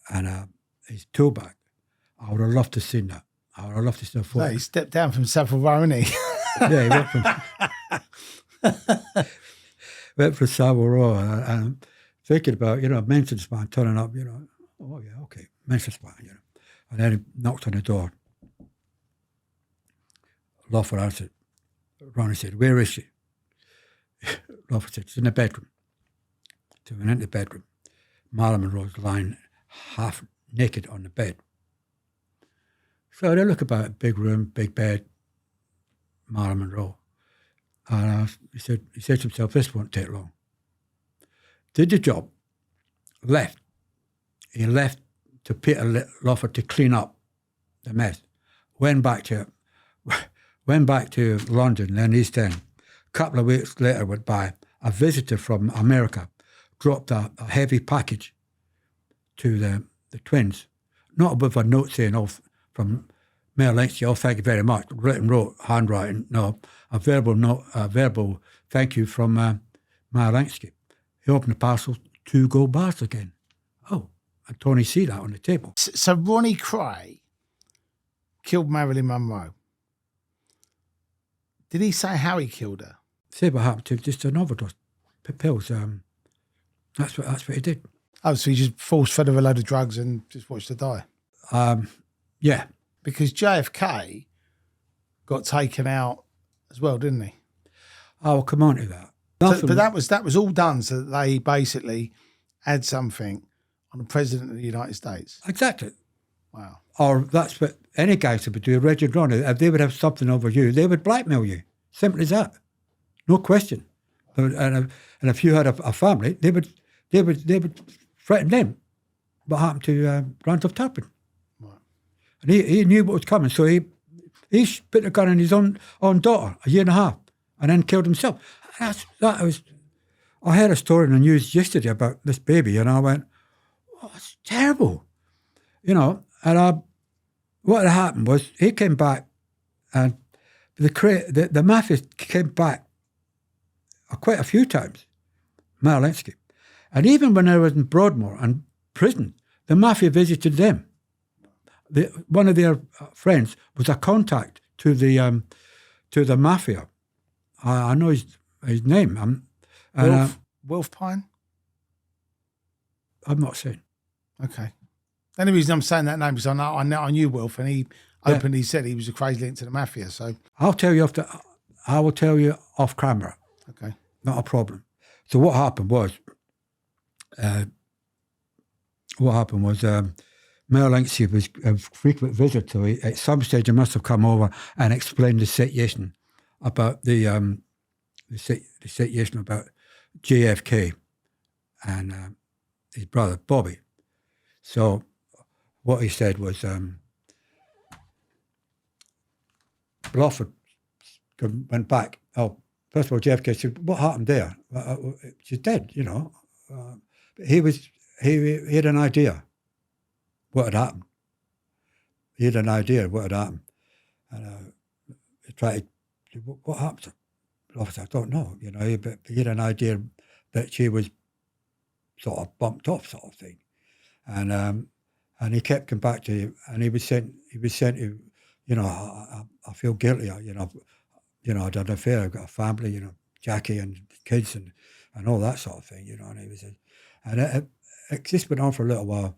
and his tool bag. I would have loved to have seen that. I would have loved to see a photo.
So he stepped down from Savile Row, didn't he?
Yeah, he went from Savile Row, and thinking about, maintenance man turning up, oh yeah, okay, maintenance man, And then he knocked on the door. Lawford answered. Ronnie said, where is she? Lawford said, she's in the bedroom. So we went into the bedroom. Marilyn Monroe's lying half naked on the bed. So they look about, big room, big bed, Marilyn Monroe. And he said to himself, this won't take long. Did the job, left. He left to Peter Lawford to clean up the mess. Went back to London, then East End. A couple of weeks later went by. A visitor from America dropped a heavy package to the twins. Not with a note saying, from Meyer Lansky, thank you very much. Wrote, handwriting, no. A verbal thank you from Meyer Lansky. He opened the parcel, 2 gold bars again. Oh, and Tony see that on the table.
So Ronnie Kray killed Marilyn Monroe. Did he say how he killed her?
Say what happened to him, just an overdose, pills. That's what he did.
Oh, so he just force-fed her a load of drugs and just watched her die?
Yeah.
Because JFK got taken out as well, didn't he?
I'll come on to that.
So, but that was all done so that they basically had something on the President of the United States.
Exactly.
Wow.
Or that's what any gangster would do, Reggie and Ronnie. If they would have something over you, they would blackmail you. Simple as that. No question. And if you had a family, they would threaten them. What happened to Randolph Turpin?
Right.
And he knew what was coming, so he put a gun in his own daughter, a year and a half, and then killed himself. I heard a story in the news yesterday about this baby, and I went, "Oh, it's terrible," And what had happened was he came back, and the mafia came back quite a few times, Meyer Lansky. And even when I was in Broadmoor and prison, the mafia visited them. One of their friends was a contact to the mafia. I know his name.
Wolf Pine?
I'm not saying.
Okay. The only reason I'm saying that name is I knew Wolf, and he openly said he was a crazy link to the mafia. So
I will tell you off camera.
Okay.
Not a problem. So what happened was, Meyer Lansky was a frequent visitor. At some stage, he must have come over and explained the situation about the situation about JFK and his brother Bobby. So what he said was, Lawford went back. Oh, first of all, JFK said, "What happened there?" She's dead, But he had an idea what had happened. He had an idea what had happened, and he tried to, what happened to her? I don't know, but he had an idea that she was sort of bumped off, sort of thing, and he kept coming back to him, and he was sent to, I feel guilty, I done an affair, I've got a family, Jackie and kids and all that sort of thing, and he was, and it just went on for a little while,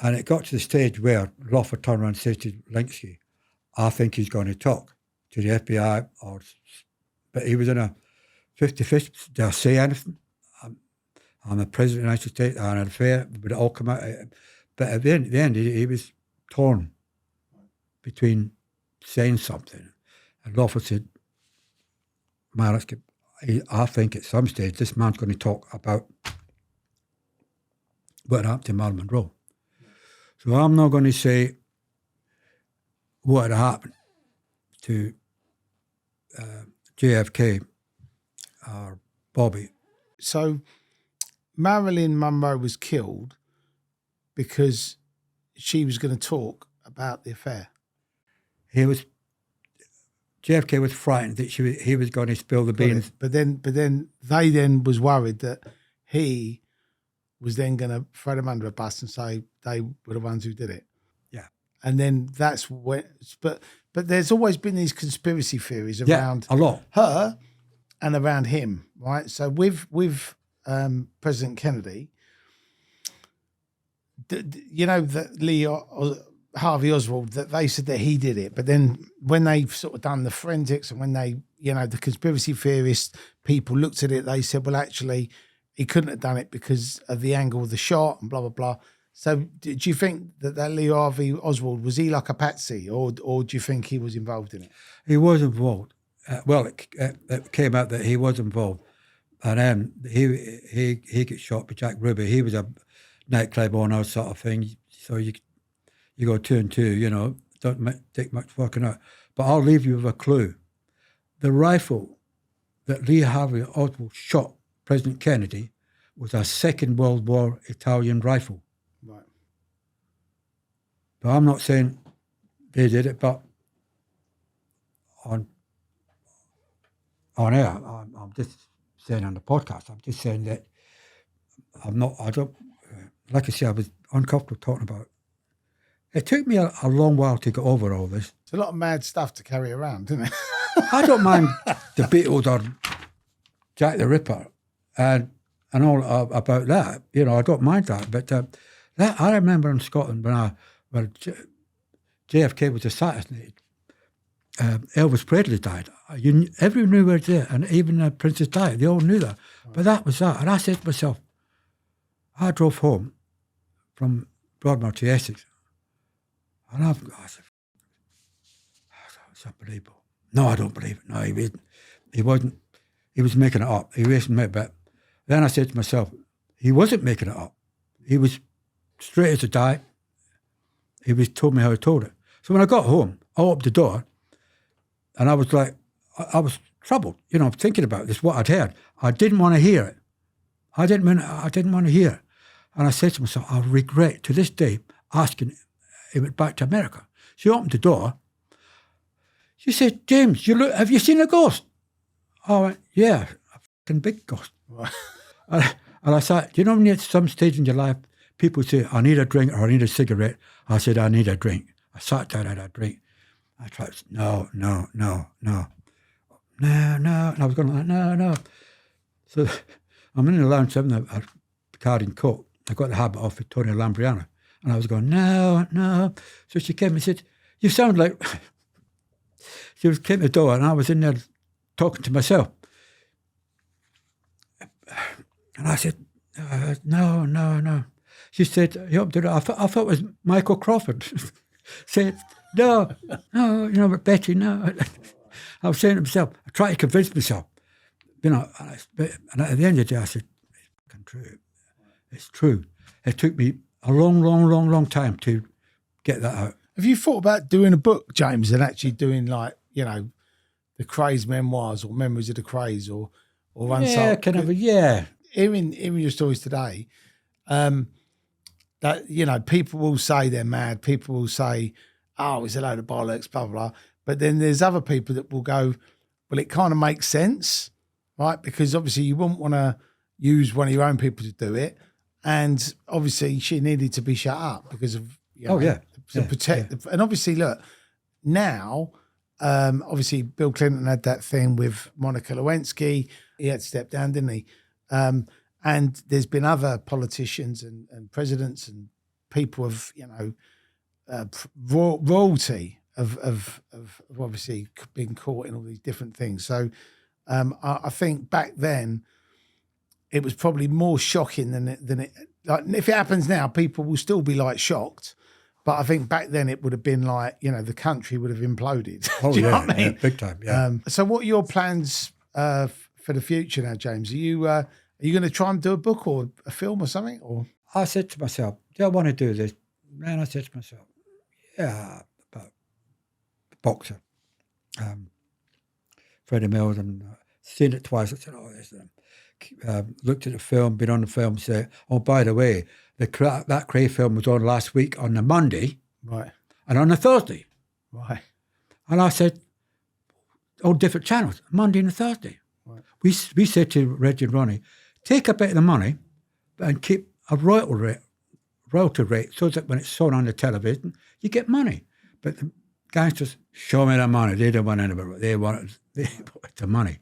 and it got to the stage where Lawford turned around and said to Lansky, "I think he's going to talk to the FBI," but he was in a 50-50, did I say anything? I'm the President of the United States, I had an affair, would it all come out? But at the end he was torn between saying something. And Lawford said, "Man, I think at some stage this man's going to talk about what happened to Marilyn Monroe." So I'm not going to say what had happened to JFK or Bobby.
So Marilyn Monroe was killed because she was going to talk about the affair.
JFK was frightened that he was going to spill the beans.
But then they was worried that he was then going to throw them under a bus and say they were the ones who did it.
Yeah. And
then that's when, but there's always been these conspiracy theories around
a lot.
Her and around him, right? So with President Kennedy, that Harvey Oswald, that they said that he did it, but then when they've sort of done the forensics and when they, the conspiracy theorist people looked at it, they said, well, actually, he couldn't have done it because of the angle of the shot and blah, blah, blah. So do you think that Lee Harvey Oswald, was he like a patsy or do you think he was involved in it?
He was involved. It came out that he was involved. And then he got shot by Jack Ruby. He was a nightclub owner sort of thing. So you go 2 and 2, don't take much working out. But I'll leave you with a clue. The rifle that Lee Harvey Oswald shot President Kennedy was a Second World War Italian rifle.
Right.
But I'm not saying they did it, but on air, I'm just saying on the podcast, I'm just saying that like I say, I was uncomfortable talking about it. It took me a long while to get over all this.
It's a lot of mad stuff to carry around, isn't it?
I don't mind the Beatles or Jack the Ripper and all about that. I don't mind that. But that I remember in Scotland when JFK was assassinated, Elvis Presley died. Everyone knew he was there, and even Princess Di, they all knew that. But that was that. And I said to myself, I drove home from Broadmoor to Essex, And I said, it's unbelievable. No, I don't believe it. No, he wasn't. He was making it up. He wasn't making it. But then I said to myself, he wasn't making it up. He was straight as a die. He was told me how he told it. So when I got home, I opened the door, and I was like, I was troubled, thinking about this, what I'd heard. I didn't want to hear it. I didn't want to hear it. And I said to myself, I regret to this day asking he went back to America. She opened the door. She said, James, have you seen a ghost? I went, yeah, a fucking big ghost. and I thought, when you're at some stage in your life, people say, I need a drink or I need a cigarette. I said, I need a drink. I sat down and had a drink. I tried, no. And I was going like, no. So I'm in the lounge having a card and coke. I got the habit off with Tony Lambrianou. And I was going, no. So she came and said, you sound like... She came to the door and I was in there talking to myself. And I said, no. She said, I thought it was Michael Crawford. Said, no, but Betty, no. I was saying to myself, I tried to convince myself, and at the end of the day I said, it's fucking true. It's true. It took me a long time to get that out.
Have you thought about doing a book, James, and actually doing the KRAYS memoirs or memories of the KRAYS or
unsolved? Yeah.
Hearing your stories today, that people will say they're mad. People will say, "Oh, it's a load of bollocks," blah blah. But then there's other people that will go, "Well, it kind of makes sense, right?" Because obviously you wouldn't want to use one of your own people to do it, and obviously she needed to be shut up because of to protect. And obviously, look now. Obviously, Bill Clinton had that thing with Monica Lewinsky. He had to step down, didn't he? And there's been other politicians and presidents and people of royalty of obviously being caught in all these different things. So I think back then it was probably more shocking than it. Like if it happens now, people will still be like shocked. But I think back then it would have been like, the country would have imploded.
Oh,
Do you know what I mean?
Yeah, big time, yeah.
So what are your plans for the future now, James? Are you going to try and do a book or a film or something? Or
I said to myself, do I want to do this? And I said to myself, yeah, about the boxer. Freddie Mills, and seen it twice. I said, this. Looked at the film, been on the film, said, oh, by the way, that Kray film was on last week on the Monday,
right,
and on the Thursday,
right.
And I said, all different channels, Monday and Thursday. Right. We said to Reggie and Ronnie, take a bit of the money and keep a royalty rate so that when it's shown on the television, you get money. But the gangsters, show me the money. They don't want anybody. They wanted the money.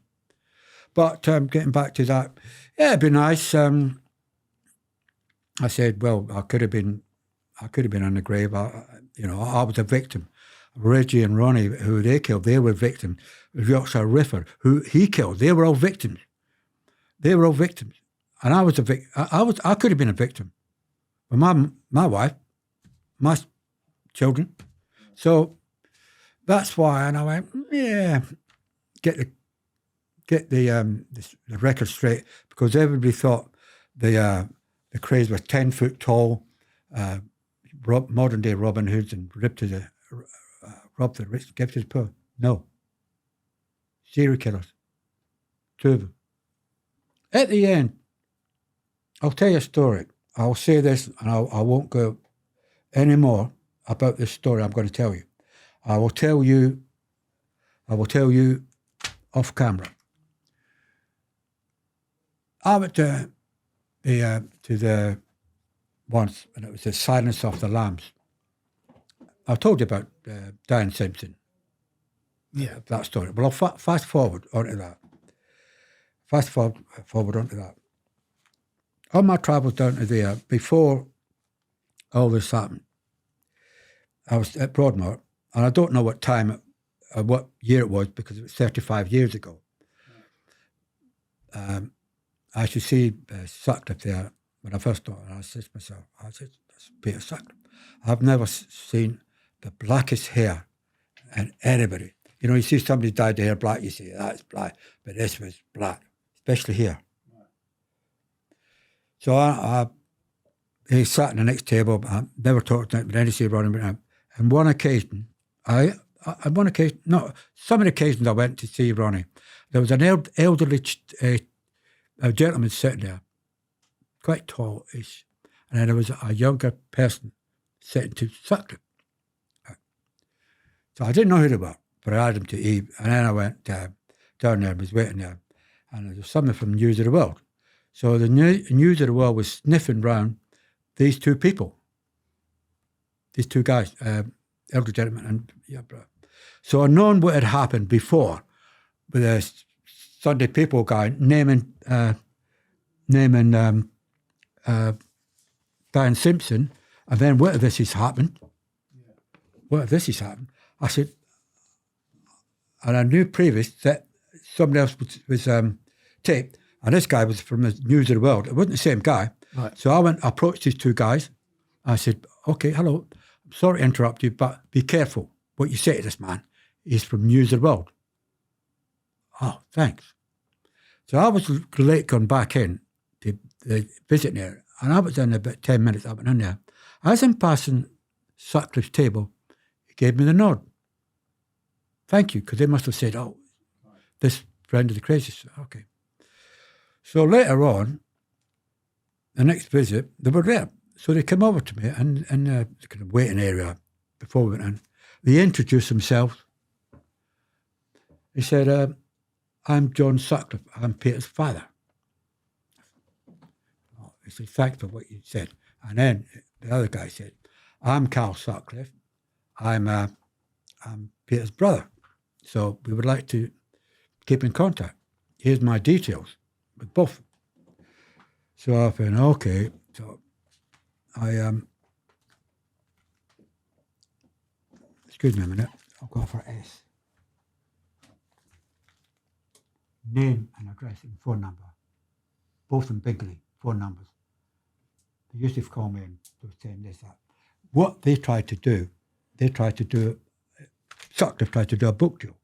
But getting back to that, yeah, it'd be nice. I said, well, I could have been on the grave. I was a victim. Reggie and Ronnie, who they killed, they were victims. Yorkshire Ripper, who he killed, they were all victims. And I was a victim. I could have been a victim. But my wife, my children. So that's why. And I went, yeah, get the record straight, because everybody thought the KRAYS were 10 foot tall, modern day Robin Hoods, and robbed the rich, gave to the poor. No. Serial killers. 2 of them. At the end, I'll tell you a story. I'll say this, and I won't go any more about this story I'm going to tell you. I will tell you off camera. I went to the once, and it was the Silence of the Lambs. I told you about Diane Simpson.
Yeah,
that story. Well, I'll fast forward onto that. On my travels down to there, before all this happened, I was at Broadmoor, and I don't know what time, what year it was, because it was 35 years ago. I should see Sutcliffe there when I first started. I said to myself, that's Peter Sutcliffe. I've never seen the blackest hair, and anybody. You know, you see somebody dyed their hair black, you say, that's black, but this was black, especially here. So he sat in the next table. I never talked to him, but then he said, Ronnie, on one occasion, some of the occasions I went to see Ronnie, there was an elderly a gentleman sitting there, quite tall-ish, and then there was a younger person sitting to Sutcliffe. So I didn't know who they were, but I had them to eat, and then I went down there and was waiting there, and there was someone from News of the World. So the News of the World was sniffing round these two people, these two guys, elder gentleman and brother. So I known what had happened before with a Sunday People guy naming Diane Simpson, and then what if this has happened? What if this has happened? I said, and I knew previous that somebody else was taped, and this guy was from the News of the World. It wasn't the same guy.
Right.
So I approached these two guys. I said, okay, hello, I'm sorry to interrupt you, but be careful what you say to this man. He's from News of the World. Oh, thanks. So I was late going back in to the visiting area, and I was in about 10 minutes. I went in there. As I'm passing Sutcliffe's table, he gave me the nod. Thank you, because they must have said, oh, this friend of the KRAYS. Okay. So later on, the next visit, they were there. So they came over to me in the kind of waiting area before we went in. They introduced themselves. He said, I'm John Sutcliffe. I'm Peter's father. He said, thanks for what you said. And then the other guy said, I'm Carl Sutcliffe. I'm Peter's brother. So we would like to keep in contact. Here's my details with both. So I went, okay. So I, excuse me a minute, I'll go for S. Name and address and phone number. Both in Bingley, phone numbers. They used to call me and they were saying this, that. What they tried to do, Sutcliffe tried to do a book deal.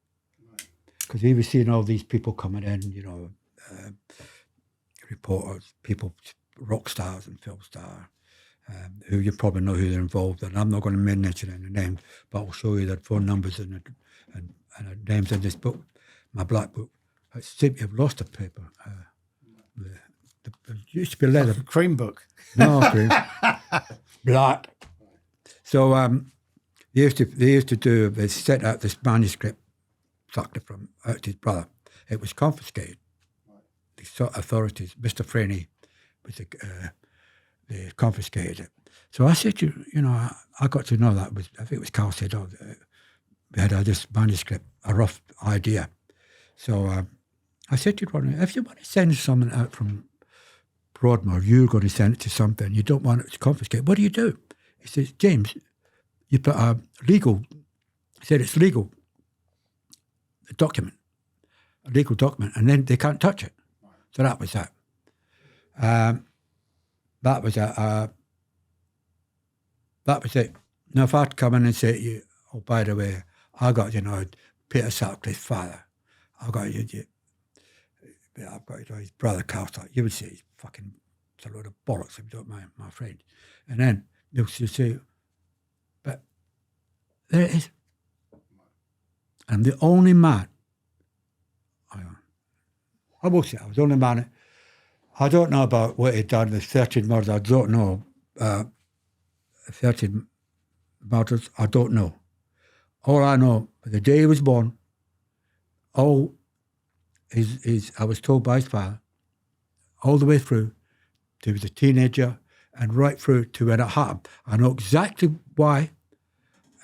Because he was seeing all these people coming in, you know, reporters, people, rock stars and film stars, who you probably know who they're involved in. I'm not going to mention any names, but I'll show you their phone numbers and their names in this book, my black book. I seem to have lost the paper. It used to be leather.
Like a cream book.
No, cream. Black. So they set out this manuscript, Sutcliffe from out to his brother. It was confiscated. The authorities, Mr. Freddie, they confiscated it. So I said to I got to know that I think it was Carl said, we had this manuscript, a rough idea. So I said to Ronnie, if you want to send something out from Broadmoor, you're going to send it to something, you don't want it to confiscate, what do you do? He says, James, you put a legal, he said it's legal, a legal document, and then they can't touch it. So that was that. That was it. Now, if I'd come in and say to you, oh, by the way, I got, Peter Sutcliffe's father. I've got his brother Carl. You would say he's fucking, it's a load of bollocks if you don't mind, my friend. And then they'll say, but there it is. I'm the only man. I will say I was the only man. I don't know about what he'd done with 13 murders. I don't know. 13 murders, I don't know. All I know, the day he was born, I was told by his father, all the way through, he was a teenager, and right through to when it happened. I know exactly why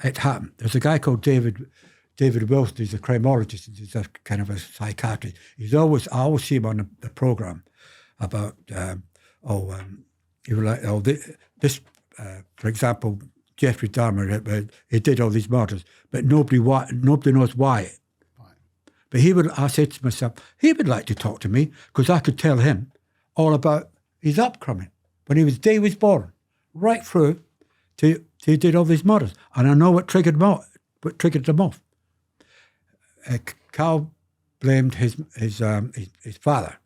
it happened. There's a guy called David Wilson, he's a criminologist, he's a kind of a psychiatrist. I always see him on the program about, he was like, for example, Jeffrey Dahmer, he did all these murders, but nobody knows why. But I said to myself, he would like to talk to me because I could tell him all about his upcoming when he was born, right through to He did all these murders, and I know what triggered them off. Carl blamed his father,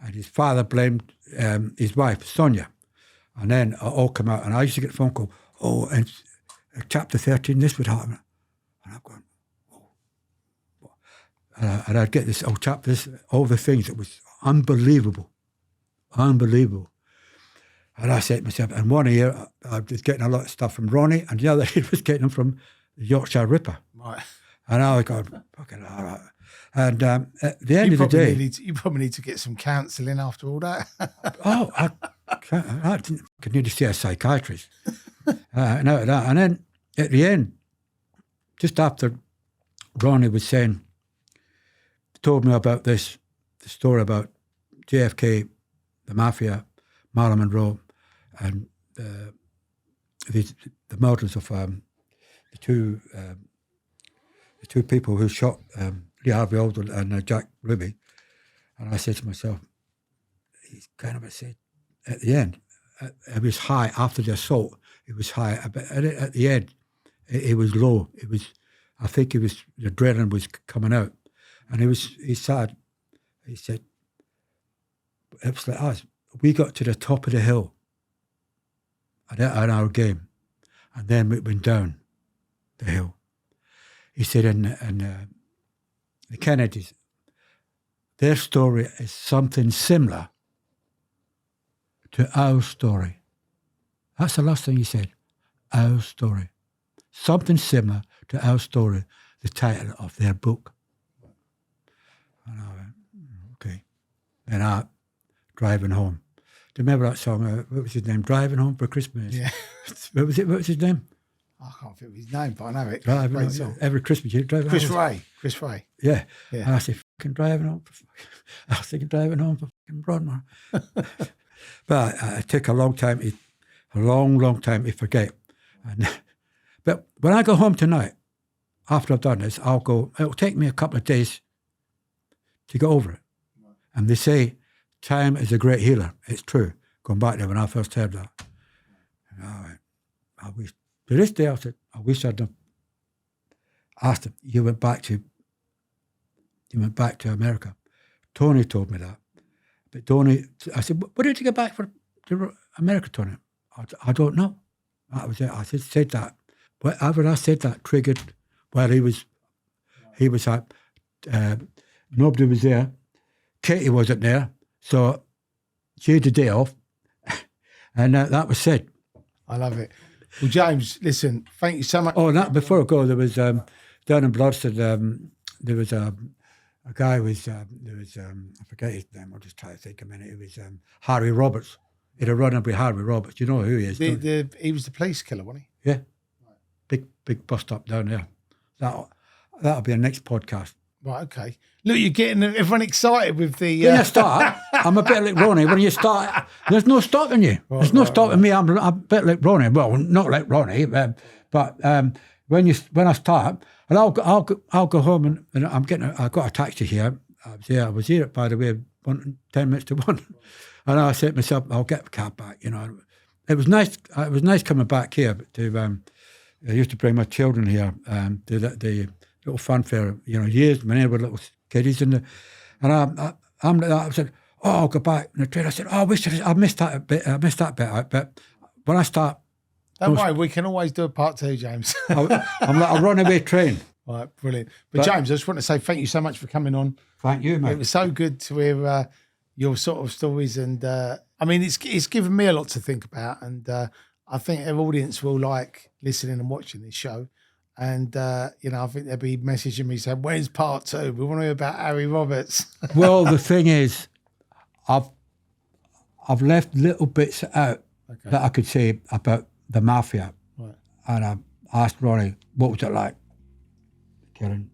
and his father blamed his wife, Sonia. And then it all came out, and I used to get a phone call, and chapter 13, this would happen. And I'm going, and I'd get this, chapter this, all the things. It was unbelievable. And I said to myself, and one year I was getting a lot of stuff from Ronnie, and the other year I was getting them from the Yorkshire Ripper.
Right.
And I was going, fucking all right. And at the end of the day...
You probably need to get some counselling after all that.
I didn't need to see a psychiatrist. And then at the end, just after Ronnie was told me about the story about JFK, the mafia, Marilyn Monroe, and the murders of the two people who shot Lee Harvey Oswald and Jack Ruby. And I said to myself, he's kind of said, at the end, it was high after the assault. It was high, but at the end, it was low. I think the adrenaline was coming out, and he said, it was like us. We got to the top of the hill at our game, and then we went down the hill. He said, and the Kennedys, their story is something similar to our story. That's the last thing he said, our story. Something similar to our story, the title of their book. And I went, okay. Then I, driving home. Do you remember that song, what was his name, Driving Home for Christmas?
Yeah.
What was his name?
I can't think of his name, but I know it.
Driving
Great
home,
song.
every Christmas you drive
Chris
home.
Ray.
Yeah.
Yeah.
And I said, fucking driving home driving home for fucking Broadmoor. But it took a long time to forget. But when I go home tonight, after I've done this, it'll take me a couple of days to get over it. And they say time is a great healer. It's true. Going back there when I first heard that. And I wish, to this day I said, I wish I'd have asked him, you went back to America. Tony told me that. But Tony, I said, what did you get back to America, Tony? I don't know. That was it. I said that. Whatever I said that triggered while he was at, nobody was there. Katie wasn't there. So she had the day off. And that was said.
I love it. Well, James, listen, thank you so much.
Oh, and that, before I go, there was, down in Bloodstead, there was a guy who was, I forget his name, I'll just try to think a minute. It was Harry Roberts. He'd have run up with Harry Roberts. You know who he is.
He was the police killer, wasn't he?
Yeah. Big bus stop down there. That'll be our next podcast.
Right, okay. Look, you're getting everyone excited with the...
When you start, I'm a bit like Ronnie. When you start, there's no stopping you. There's no stopping me. I'm a bit like Ronnie. Well, not like Ronnie, but when I start, and I'll go home and I got a taxi here. I was here, by the way, 10 minutes to 1. And I said to myself, I'll get the cab back, you know. It was nice. It was nice coming back here I used to bring my children here to the little fun fair, you know, years when they were little kiddies. And I said, I'll go back in the train. I said, I wish I missed that bit out. But when I start...
Don't worry, we can always do a part 2, James.
I'm like a runaway train.
Right, brilliant. But James, I just want to say thank you so much for coming on.
Thank you, mate.
It was so good to hear your sort of stories. And I mean, it's given me a lot to think about. And I think our audience will like listening and watching this show. And, you know, I think they'll be messaging me saying, when's part 2? We want to hear about Harry Roberts.
Well, the thing is, I've left little bits out that I could say about the mafia. Right. And I asked Ronnie, what was it like killing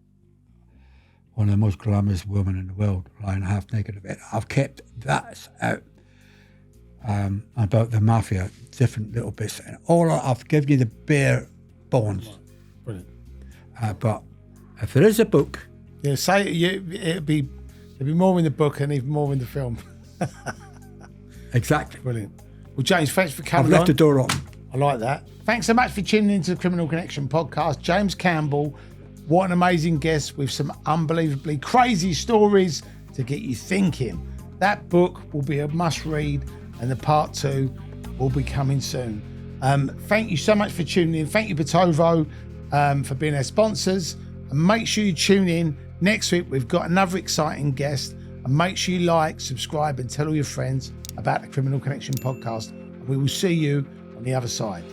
one of the most glamorous women in the world, lying half naked a bit? I've kept that out about the mafia, different little bits. And I've given you the bare bones. Right.
Brilliant.
But if there is a book...
Yeah, it'll be more in the book and even more in the film.
Exactly.
Brilliant. Well, James, thanks for coming
I've left the door open.
I like that. Thanks so much for tuning into the Criminal Connection podcast. James Campbell, what an amazing guest with some unbelievably crazy stories to get you thinking. That book will be a must read, and the part 2 will be coming soon. Thank you so much for tuning in. Thank you, Betovo, for being our sponsors. And make sure you tune in next week. We've got another exciting guest. And make sure you like, subscribe, and tell all your friends about the Criminal Connection podcast. And we will see you on the other side.